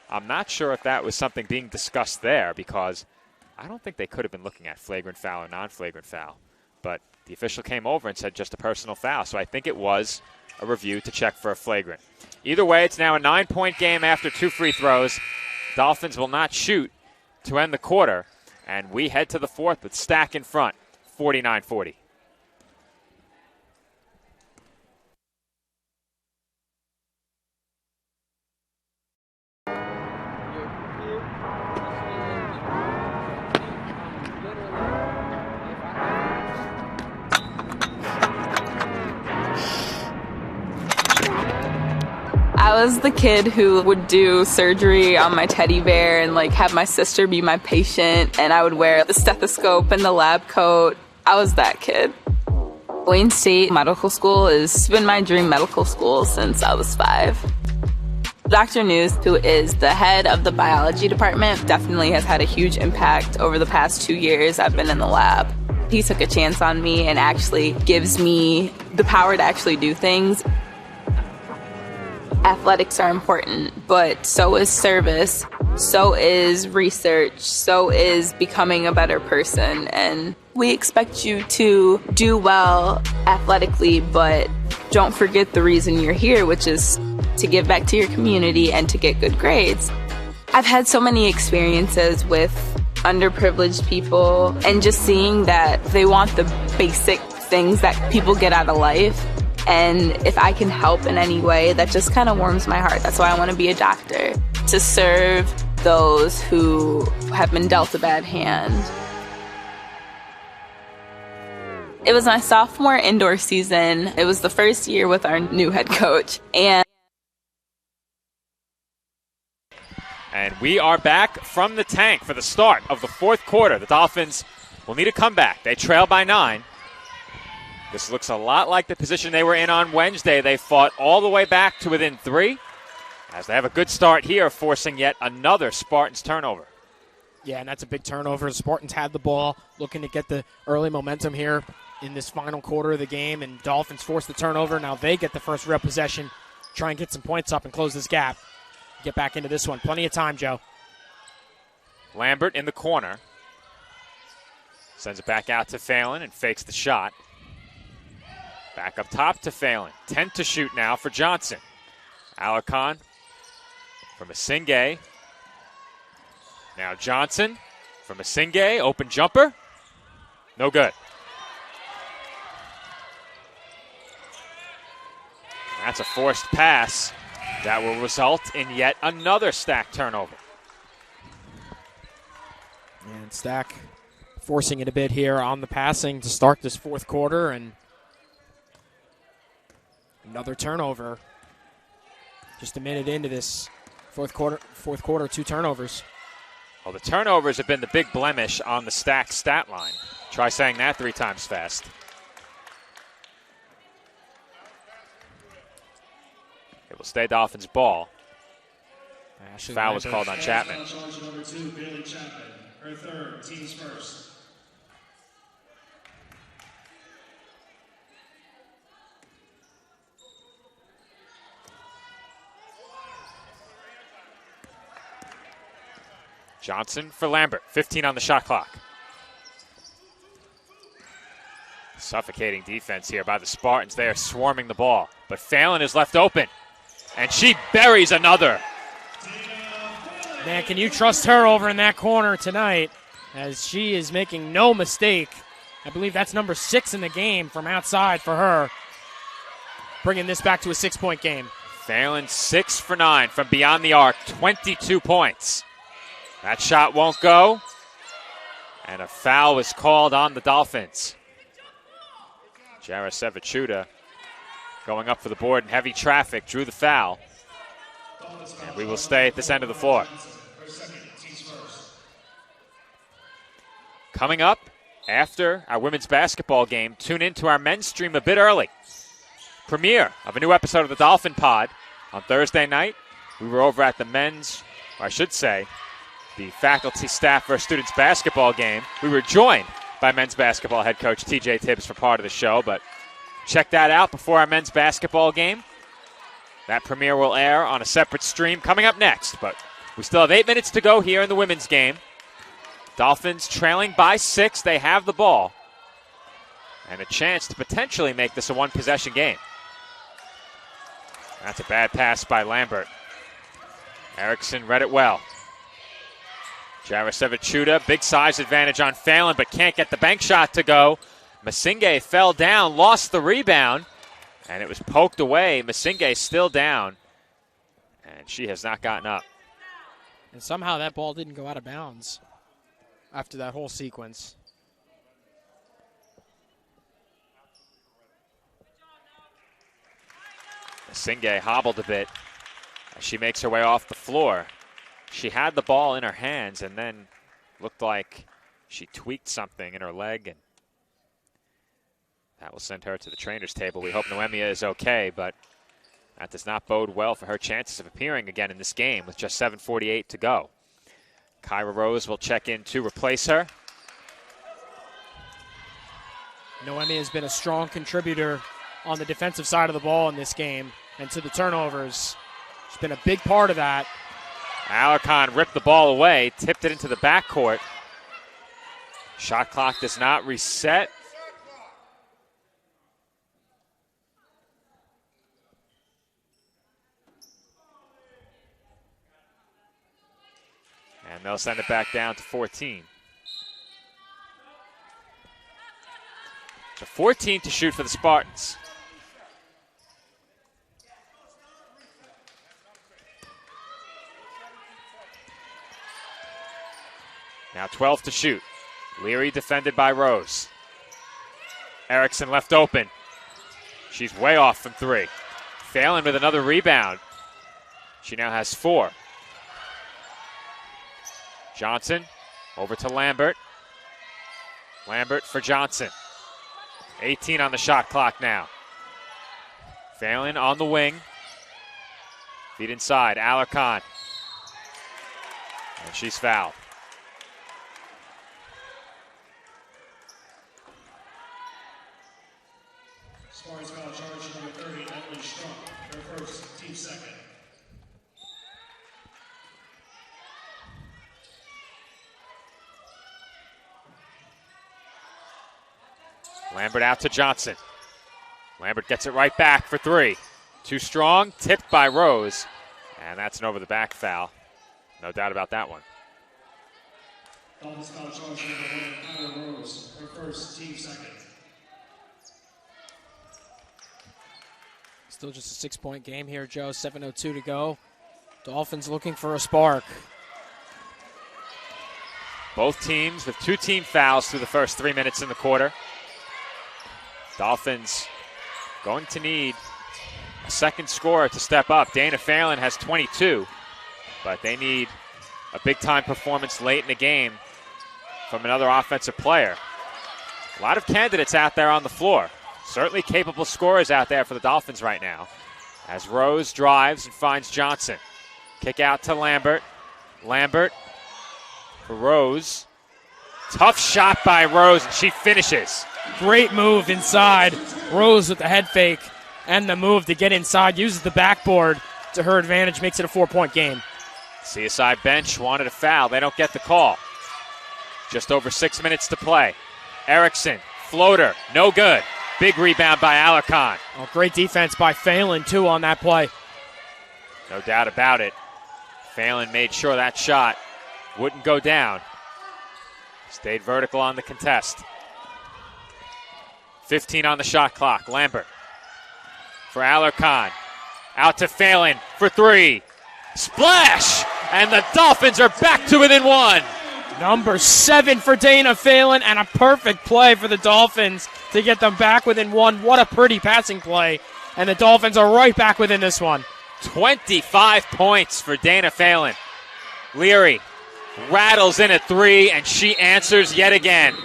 A: I'm not sure if that was something being discussed there because I don't think they could have been looking at flagrant foul or non-flagrant foul, but the official came over and said just a personal foul, so I think it was a review to check for a flagrant. Either way, it's now a 9-point game after 2 free throws. Dolphins will not shoot to end the quarter, and we head to the fourth with Stack in front, 49-40.
D: I was the kid who would do surgery on my teddy bear and like have my sister be my patient, and I would wear the stethoscope and the lab coat. I was that kid. Wayne State Medical School has been my dream medical school since I was 5. Dr. News, who is the head of the biology department, definitely has had a huge impact over the past 2 years I've been in the lab. He took a chance on me and actually gives me the power to actually do things. Athletics are important, but so is service, so is research, so is becoming a better person. And we expect you to do well athletically, but don't forget the reason you're here, which is to give back to your community and to get good grades. I've had so many experiences with underprivileged people and just seeing that they want the basic things that people get out of life. And if I can help in any way, that just kind of warms my heart. That's why I want to be a doctor, to serve those who have been dealt a bad hand. It was my sophomore indoor season. It was the first year with our new head coach. And
A: we are back from the tank for the start of the fourth quarter. The Dolphins will need a comeback. They trail by 9. This looks a lot like the position they were in on Wednesday. They fought all the way back to within 3, as they have a good start here, forcing yet another Spartans turnover.
B: Yeah, and that's a big turnover. The Spartans had the ball, looking to get the early momentum here in this final quarter of the game, and Dolphins forced the turnover. Now they get the first real possession, try and get some points up and close this gap. Get back into this one. Plenty of time, Joe.
A: Lambert in the corner. Sends it back out to Phelan and fakes the shot. Back up top to Phelan. 10 to shoot now for Johnson. Alarcon from Asingay. Now Johnson from Asingay. Open jumper. No good. That's a forced pass that will result in yet another Stack turnover.
B: And Stack forcing it a bit here on the passing to start this fourth quarter, and another turnover. Just a minute into this fourth quarter, 2 turnovers.
A: Well, the turnovers have been the big blemish on the Stack stat line. Try saying that 3 times fast. It will stay Dolphins ball. Foul was called on Chapman.
H: Charge number 2, Bailey Chapman. Her third, team's first.
A: Johnson for Lambert, 15 on the shot clock. Suffocating defense here by the Spartans. They are swarming the ball, but Phelan is left open, and she buries another.
B: Man, can you trust her over in that corner tonight, as she is making no mistake. I believe that's number 6 in the game from outside for her, bringing this back to a 6-point game.
A: Phelan 6 for 9 from beyond the arc, 22 points. That shot won't go, and a foul is called on the Dolphins. Jarasevichuta going up for the board in heavy traffic, drew the foul. And we will stay at this end of the floor. Coming up after our women's basketball game, tune in to our men's stream a bit early. Premiere of a new episode of the Dolphin Pod on Thursday night. We were over at the men's, or I should say, the faculty, staff versus students basketball game. We were joined by men's basketball head coach TJ Tibbs for part of the show, but check that out before our men's basketball game. That premiere will air on a separate stream coming up next, but we still have 8 minutes to go here in the women's game. Dolphins trailing by 6. They have the ball. And a chance to potentially make this a one-possession game. That's a bad pass by Lambert. Erickson read it well. Jarasevic-Chuda, big size advantage on Phelan, but can't get the bank shot to go. Masinge fell down, lost the rebound, and it was poked away. Masinge still down, and she has not gotten up.
B: And somehow that ball didn't go out of bounds after that whole sequence.
A: Masinge hobbled a bit as she makes her way off the floor. She had the ball in her hands and then looked like she tweaked something in her leg, and that will send her to the trainer's table. We hope Noemia is okay, but that does not bode well for her chances of appearing again in this game with just 7:48 to go. Kyra Rose will check in to replace her.
B: Noemi has been a strong contributor on the defensive side of the ball in this game, and to the turnovers. She's been a big part of that.
A: Alarcon ripped the ball away, tipped it into the backcourt. Shot clock does not reset. And they'll send it back down to 14. So 14 to shoot for the Spartans. Now 12 to shoot. Leary defended by Rose. Erickson left open. She's way off from 3. Phelan with another rebound. She now has 4. Johnson over to Lambert. Lambert for Johnson. 18 on the shot clock now. Phelan on the wing. Feet inside. Alarcon. And she's fouled.
H: Spartans foul charge number 30, Emily Strunk, her first, team second.
A: Lambert out to Johnson. Lambert gets it right back for 3. Too strong, tipped by Rose. And that's an over-the-back foul. No doubt about that one.
H: Dolphins foul charge number 1, Kyra Rose, her first, team second.
B: Still just a 6-point game here, Joe. 7:02 to go. Dolphins looking for a spark.
A: Both teams with 2 team fouls through the first 3 minutes in the quarter. Dolphins going to need a second scorer to step up. Dana Phelan has 22, but they need a big-time performance late in the game from another offensive player. A lot of candidates out there on the floor. Certainly capable scorers out there for the Dolphins right now. As Rose drives and finds Johnson. Kick out to Lambert. Lambert for Rose. Tough shot by Rose, and she finishes.
B: Great move inside. Rose with the head fake and the move to get inside. Uses the backboard to her advantage. Makes it a 4-point game.
A: CSI bench wanted a foul. They don't get the call. Just over 6 minutes to play. Erickson, floater, no good. Big rebound by Alarcon.
B: Oh, great defense by Phelan, too, on that play.
A: No doubt about it. Phelan made sure that shot wouldn't go down. Stayed vertical on the contest. 15 on the shot clock. Lambert for Alarcon. Out to Phelan for 3. Splash! And the Dolphins are back to within 1.
B: Number 7 for Dana Phelan, and a perfect play for the Dolphins to get them back within 1. What a pretty passing play. And the Dolphins are right back within this one.
A: 25 points for Dana Phelan. Leary rattles in at 3, and she answers yet again.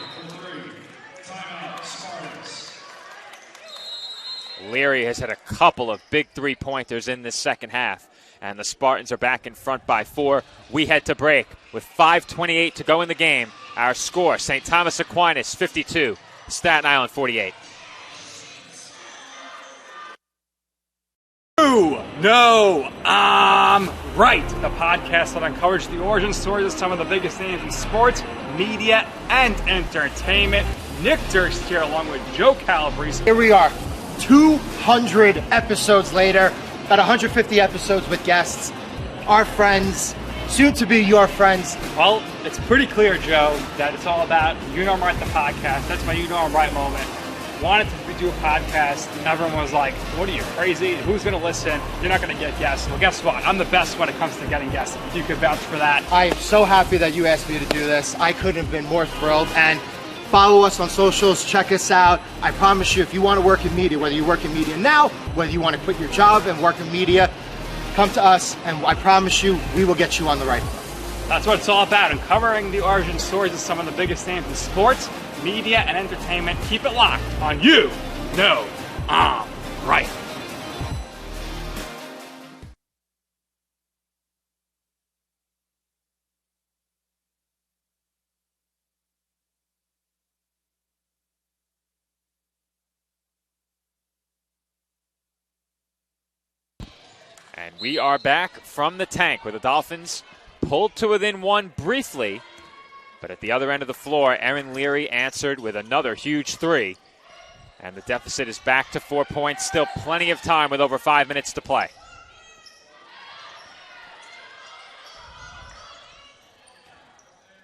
A: Leary has had a couple of big 3-pointers in this second half, and the Spartans are back in front by 4. We head to break with 5:28 to go in the game. Our score, St. Thomas Aquinas 52, Staten Island 48.
E: No, Right, the podcast that uncovers the origin stories of some of the biggest names in sports, media, and entertainment. Nick Durst here along with Joe Calabrese.
F: Here we are, 200 episodes later, about 150 episodes with guests, our friends, soon to be your friends.
E: Well, it's pretty clear, Joe, that it's all about You Know I'm Right, the podcast. That's my You Know I'm Right moment. Wanted to do a podcast, and everyone was like, what are you, crazy? Who's going to listen? You're not going to get guests. Well, guess what? I'm the best when it comes to getting guests. You could vouch for that.
F: I am so happy that you asked me to do this. I couldn't have been more thrilled. And follow us on socials. Check us out. I promise you, if you want to work in media, whether you work in media now, whether you want to quit your job and work in media, come to us, and I promise you, we will get you on the right path.
E: That's what it's all about, uncovering the origin stories of some of the biggest names in sports, media, and entertainment. Keep it locked on You Know I'm Right.
A: And we are back from the tank where the Dolphins pulled to within one briefly. But at the other end of the floor, Aaron Leary answered with another huge three. And the deficit is back to 4 points. Still plenty of time with over 5 minutes to play.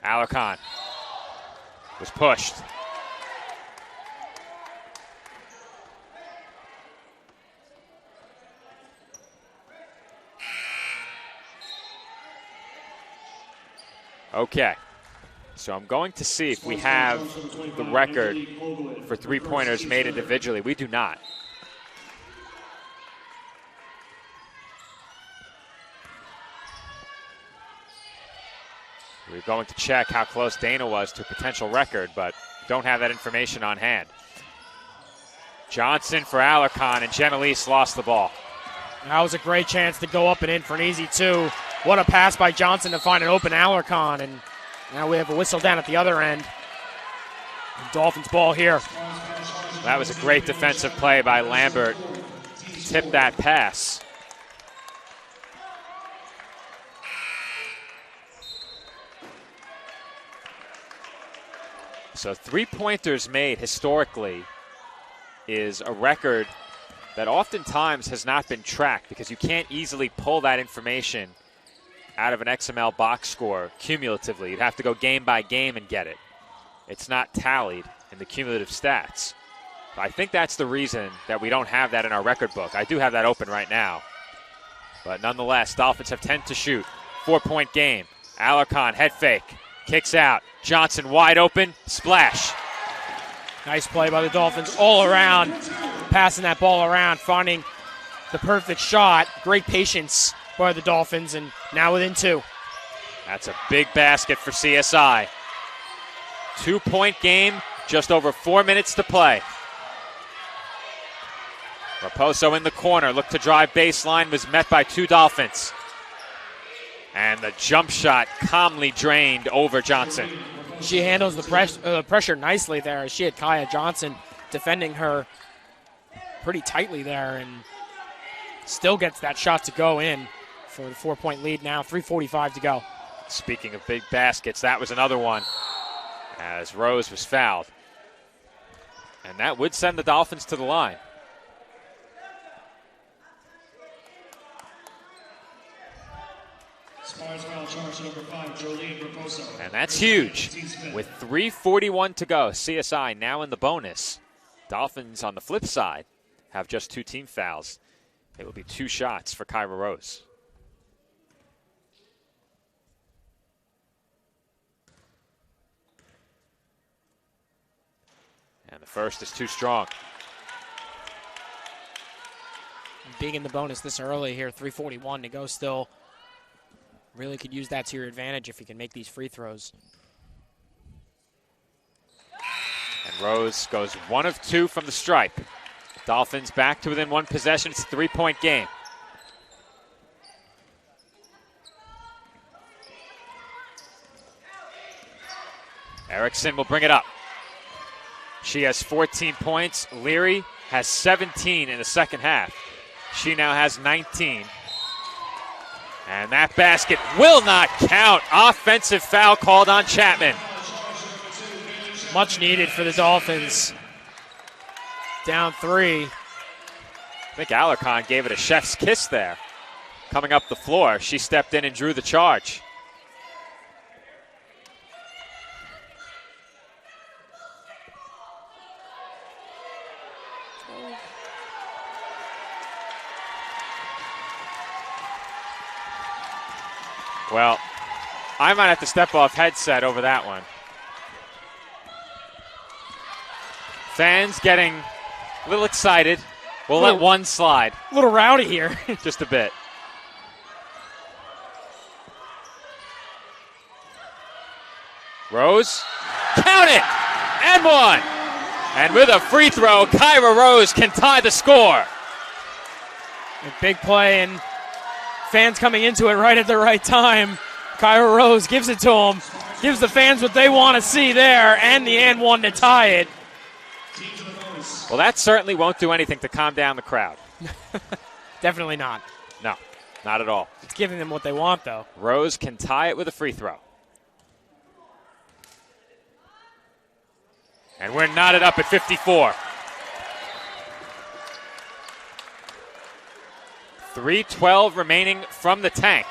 A: Alarcon was pushed. Okay, so I'm going to see if we have the record for three-pointers made individually. We do not. We're going to check how close Dana was to a potential record, but don't have that information on hand. Johnson for Alarcon, and Genelise lost the ball.
B: That was a great chance to go up and in for an easy two. What a pass by Johnson to find an open Alarcon, and now we have a whistle down at the other end. Dolphins ball here.
A: That was a great defensive play by Lambert. Tip that pass. So three-pointers made historically is a record that oftentimes has not been tracked because you can't easily pull that information out of an XML box score cumulatively. You'd have to go game by game and get it. It's not tallied in the cumulative stats. But I think that's the reason that we don't have that in our record book. I do have that open right now. But nonetheless, Dolphins have 10 to shoot. 4-point game. Alarcon, head fake. Kicks out. Johnson wide open. Splash.
B: Nice play by the Dolphins all around. Passing that ball around, finding the perfect shot. Great patience by the Dolphins, and now within two.
A: That's a big basket for CSI. 2-point game, just over 4 minutes to play. Raposo in the corner, looked to drive baseline, was met by two Dolphins. And the jump shot calmly drained over Johnson.
B: She handles the pressure nicely there. She had Kaya Johnson defending her pretty tightly there, and still gets that shot to go in for the 4-point lead now. 3:45 to go.
A: Speaking of big baskets, that was another one as Rose was fouled. And that would send the Dolphins to the line. And that's huge. With 3:41 to go, CSI now in the bonus. Dolphins on the flip side have just two team fouls. It will be two shots for Kyra Rose. And the first is too strong.
B: Being in the bonus this early here, 3:41 to go still. Really could use that to your advantage if you can make these free throws.
A: And Rose goes 1 of 2 from the stripe. Dolphins back to within one possession. It's a 3-point game. Erickson will bring it up. She has 14 points. Leary has 17 in the second half. She now has 19. And that basket will not count. Offensive foul called on Chapman.
B: Much needed for the Dolphins. Down 3.
A: I think Alarcon gave it a chef's kiss there. Coming up the floor, she stepped in and drew the charge. Well, I might have to step off headset over that one. Fans getting a little excited. We'll let one slide.
B: A little rowdy here.
A: Just a bit. Rose, count it, and one. And with a free throw, Kyra Rose can tie the score.
B: A big play, and fans coming into it right at the right time. Kyra Rose gives it to them, gives the fans what they want to see there, and the and one to tie it.
A: Well, that certainly won't do anything to calm down the crowd.
B: Definitely not.
A: No, not at all.
B: It's giving them what they want, though.
A: Rose can tie it with a free throw. And we're knotted up at 54. 3:12 remaining from the tank.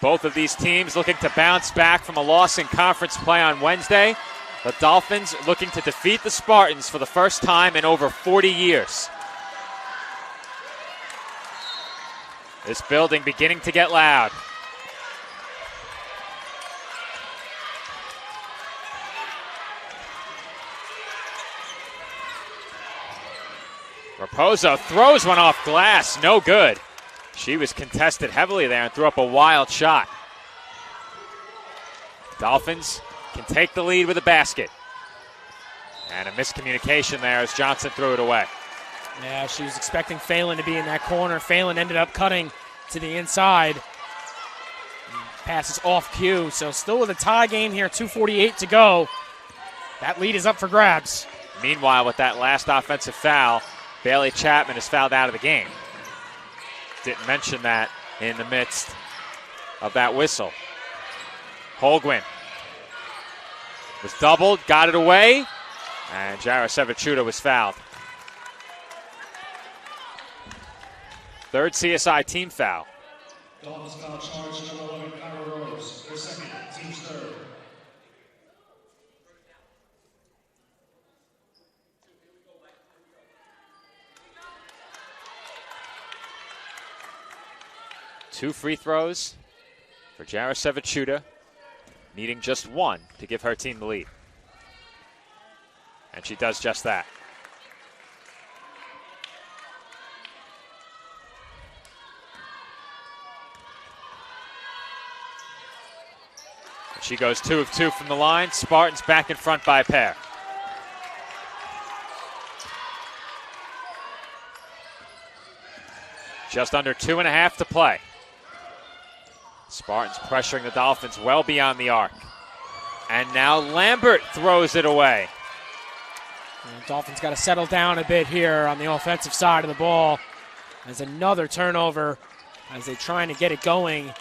A: Both of these teams looking to bounce back from a loss in conference play on Wednesday. The Dolphins looking to defeat the Spartans for the first time in over 40 years. This building beginning to get loud. Raposo throws one off glass, no good. She was contested heavily there and threw up a wild shot. Dolphins can take the lead with a basket. And a miscommunication there as Johnson threw it away.
B: Yeah, she was expecting Phelan to be in that corner. Phelan ended up cutting to the inside. Passes off cue, so still with a tie game here, 2:48 to go. That lead is up for grabs.
A: Meanwhile, with that last offensive foul, Bailey Chapman is fouled out of the game. Didn't mention that in the midst of that whistle. Holguin was doubled, got it away, and Jarasevichuta was fouled. Third CSI team foul.
H: Dolphins foul charge number 11, Kyra Rose. Her second, team's third.
A: Two free throws for Jarasevichuta, needing just one to give her team the lead. And she does just that. She goes 2 of 2 from the line. Spartans back in front by a pair. Just under 2.5 to play. Spartans pressuring the Dolphins well beyond the arc. And now Lambert throws it away.
B: And the Dolphins got to settle down a bit here on the offensive side of the ball. There's another turnover as they're trying to get it going.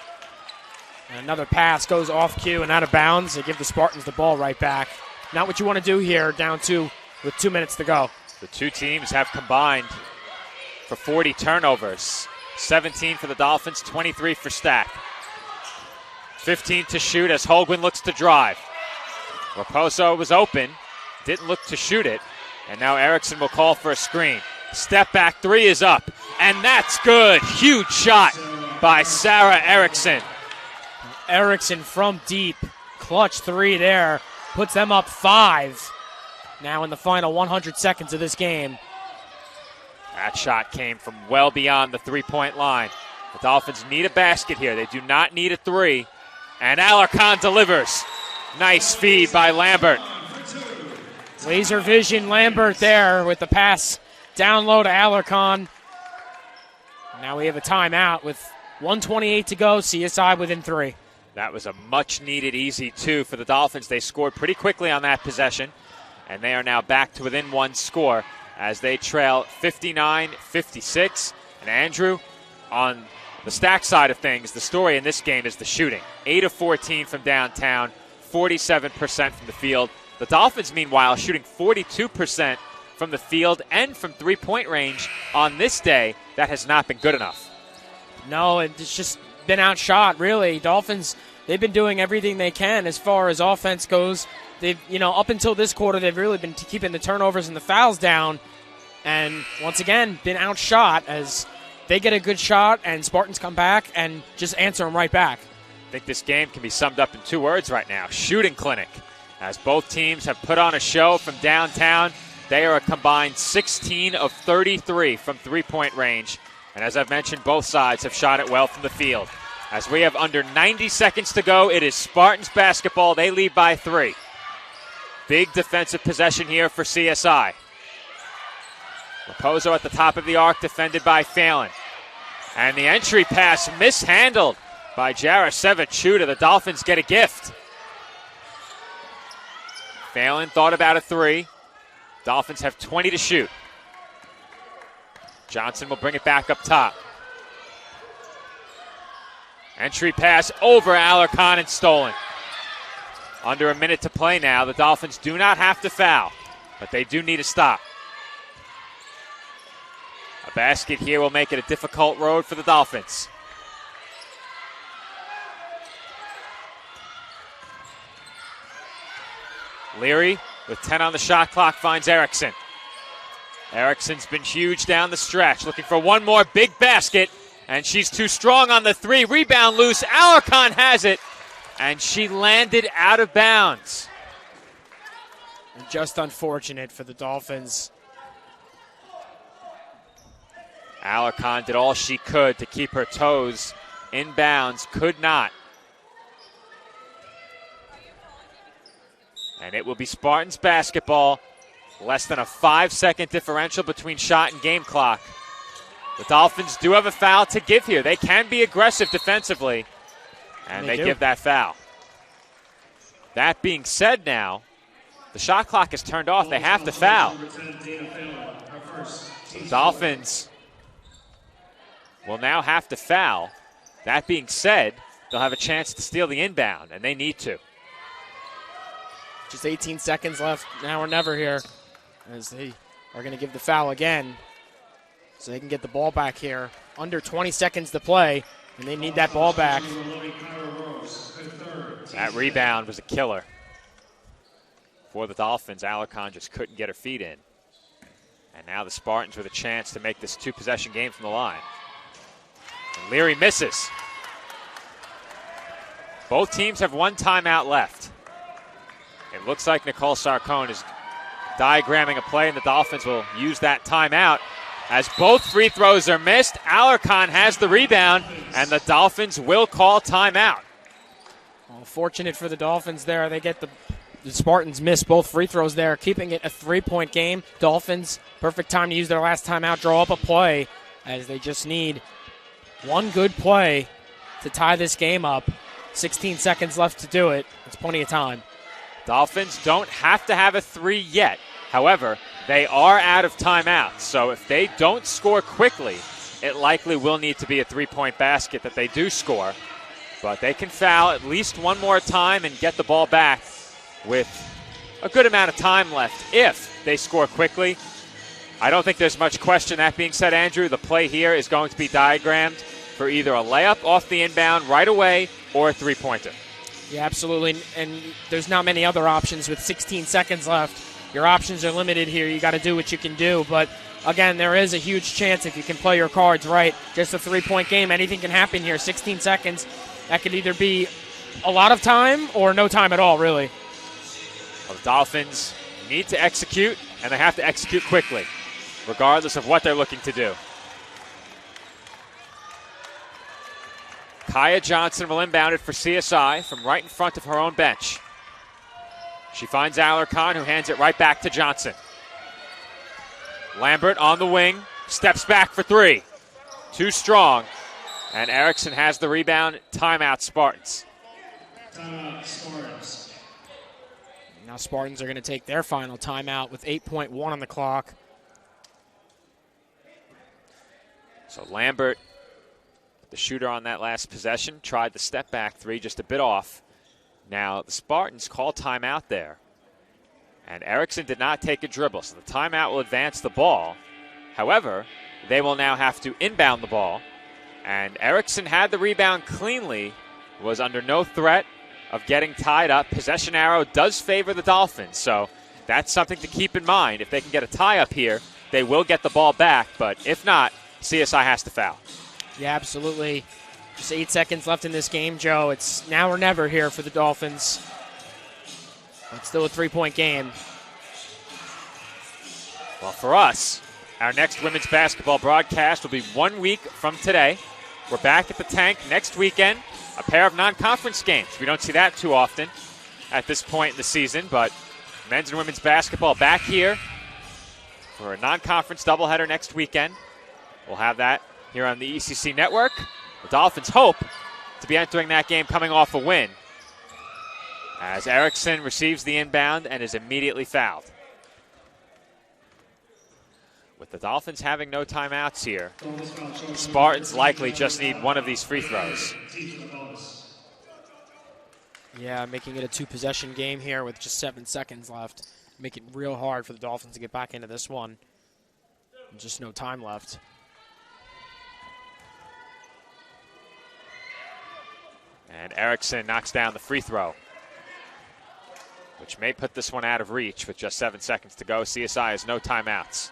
B: And another pass goes off cue and out of bounds. They give the Spartans the ball right back. Not what you want to do here, down 2 with 2 minutes to go.
A: The two teams have combined for 40 turnovers. 17 for the Dolphins, 23 for Stack. 15 to shoot as Holguin looks to drive. Raposo was open, didn't look to shoot it, and now Erickson will call for a screen. Step back three is up, and that's good. Huge shot by Sarah Erickson.
B: Erickson from deep, clutch three there, puts them up 5. Now in the final 100 seconds of this game.
A: That shot came from well beyond the three-point line. The Dolphins need a basket here. They do not need a three. And Alarcon delivers. Nice feed by Lambert.
B: Laser vision Lambert there with the pass down low to Alarcon. Now we have a timeout with 1:28 to go. CSI within 3.
A: That was a much-needed easy 2 for the Dolphins. They scored pretty quickly on that possession, and they are now back to within 1 score as they trail 59-56. And Andrew, on the stack side of things, the story in this game is the shooting. 8 of 14 from downtown, 47% from the field. The Dolphins, meanwhile, shooting 42% from the field and from three-point range on this day. That has not been good enough.
B: No, it's just been outshot, really. Dolphins, they've been doing everything they can as far as offense goes. They've, up until this quarter, they've really been keeping the turnovers and the fouls down. And once again, been outshot as they get a good shot and Spartans come back and just answer them right back.
A: I think this game can be summed up in 2 words right now: shooting clinic. As both teams have put on a show from downtown, they are a combined 16 of 33 from three-point range. And as I've mentioned, both sides have shot it well from the field. As we have under 90 seconds to go, it is Spartans basketball. They lead by 3. Big defensive possession here for CSI. Raposo at the top of the arc, defended by Phelan. And the entry pass mishandled by Jarasevic-Chuda. The Dolphins get a gift. Phelan thought about a 3. Dolphins have 20 to shoot. Johnson will bring it back up top. Entry pass over Alarcon and stolen. Under a minute to play now. The Dolphins do not have to foul, but they do need a stop. A basket here will make it a difficult road for the Dolphins. Leary with 10 on the shot clock finds Erickson. Erickson's been huge down the stretch, looking for one more big basket, and she's too strong on the 3. Rebound loose. Alarcon has it, and she landed out of bounds.
B: And just unfortunate for the Dolphins.
A: Alarcon did all she could to keep her toes in bounds, could not. And it will be Spartans basketball. Less than a 5-second differential between shot and game clock. The Dolphins do have a foul to give here. They can be aggressive defensively, and they give that foul. That being said now, the shot clock is turned off. They have to foul. So the Dolphins will now have to foul. That being said, they'll have a chance to steal the inbound, and they need to.
B: Just 18 seconds left, now or never here, as they are going to give the foul again so they can get the ball back here. Under 20 seconds to play, and they need that ball back.
A: That rebound was a killer for the Dolphins. Alarcon just couldn't get her feet in. And now the Spartans with a chance to make this 2-possession game from the line. And Leary misses. Both teams have 1 timeout left. It looks like Nicole Sarcone is diagramming a play, and the Dolphins will use that timeout. As both free throws are missed, Alarcon has the rebound, and the Dolphins will call timeout.
B: Well, fortunate for the Dolphins there. They get the Spartans miss both free throws there, keeping it a 3-point game. Dolphins, perfect time to use their last timeout, draw up a play, as they just need one good play to tie this game up. 16 seconds left to do it. It's plenty of time.
A: Dolphins don't have to have a 3 yet. However, they are out of timeouts. So if they don't score quickly, it likely will need to be a 3-point basket that they do score. But they can foul at least one more time and get the ball back with a good amount of time left if they score quickly. I don't think there's much question. That being said, Andrew, the play here is going to be diagrammed for either a layup off the inbound right away or a 3-pointer.
B: Yeah, absolutely. And there's not many other options with 16 seconds left. Your options are limited here. You got to do what you can do. But, again, there is a huge chance if you can play your cards right. Just a 3-point game. Anything can happen here. 16 seconds. That could either be a lot of time or no time at all, really.
A: Well, the Dolphins need to execute, and they have to execute quickly, regardless of what they're looking to do. Kaya Johnson will inbound it for CSI from right in front of her own bench. She finds Alarcon, who hands it right back to Johnson. Lambert on the wing, steps back for 3. Too strong, and Erickson has the rebound. Timeout, Spartans.
H: Timeout, Spartans.
B: Now Spartans are going to take their final timeout with 8.1 on the clock.
A: So Lambert The shooter on that last possession tried the step back three, just a bit off. Now the Spartans call timeout there. And Erickson did not take a dribble, so the timeout will advance the ball. However, they will now have to inbound the ball. And Erickson had the rebound cleanly, was under no threat of getting tied up. Possession arrow does favor the Dolphins, so that's something to keep in mind. If they can get a tie up here, they will get the ball back, but if not, CSI has to foul.
B: Yeah, absolutely. Just 8 seconds left in this game, Joe. It's now or never here for the Dolphins. It's still a 3-point game.
A: Well, for us, our next women's basketball broadcast will be 1 week from today. We're back at the Tank next weekend, a pair of non-conference games. We don't see that too often at this point in the season, but men's and women's basketball back here for a non-conference doubleheader next weekend. We'll have that here on the ECC Network. The Dolphins hope to be entering that game coming off a win, as Erickson receives the inbound and is immediately fouled. With the Dolphins having no timeouts here, the Spartans likely just need one of these free throws.
B: Yeah, making it a two-possession game here with just 7 seconds left. Make it real hard for the Dolphins to get back into this one. Just no time left.
A: And Erickson knocks down the free throw, which may put this one out of reach with just 7 seconds to go. CSI has no timeouts.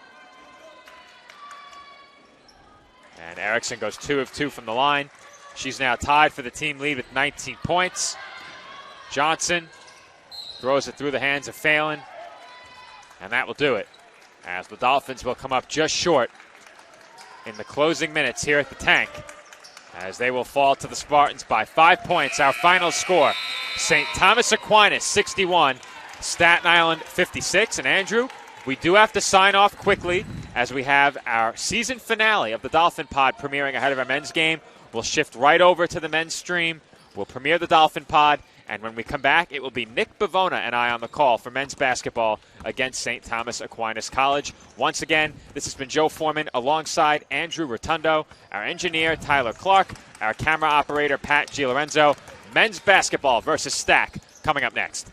A: And Erickson goes 2 of 2 from the line. She's now tied for the team lead with 19 points. Johnson throws it through the hands of Phelan, and that will do it, as the Dolphins will come up just short in the closing minutes here at the Tank, as they will fall to the Spartans by 5 points. Our final score, St. Thomas Aquinas 61, Staten Island 56. And Andrew, we do have to sign off quickly, as we have our season finale of the Dolphin Pod premiering ahead of our men's game. We'll shift right over to the men's stream. We'll premiere the Dolphin Pod, and when we come back, it will be Nick Bavona and I on the call for men's basketball against St. Thomas Aquinas College. Once again, this has been Joe Foreman alongside Andrew Rotundo, our engineer Tyler Clark, our camera operator Pat Gilorenzo. Men's basketball versus Stack coming up next.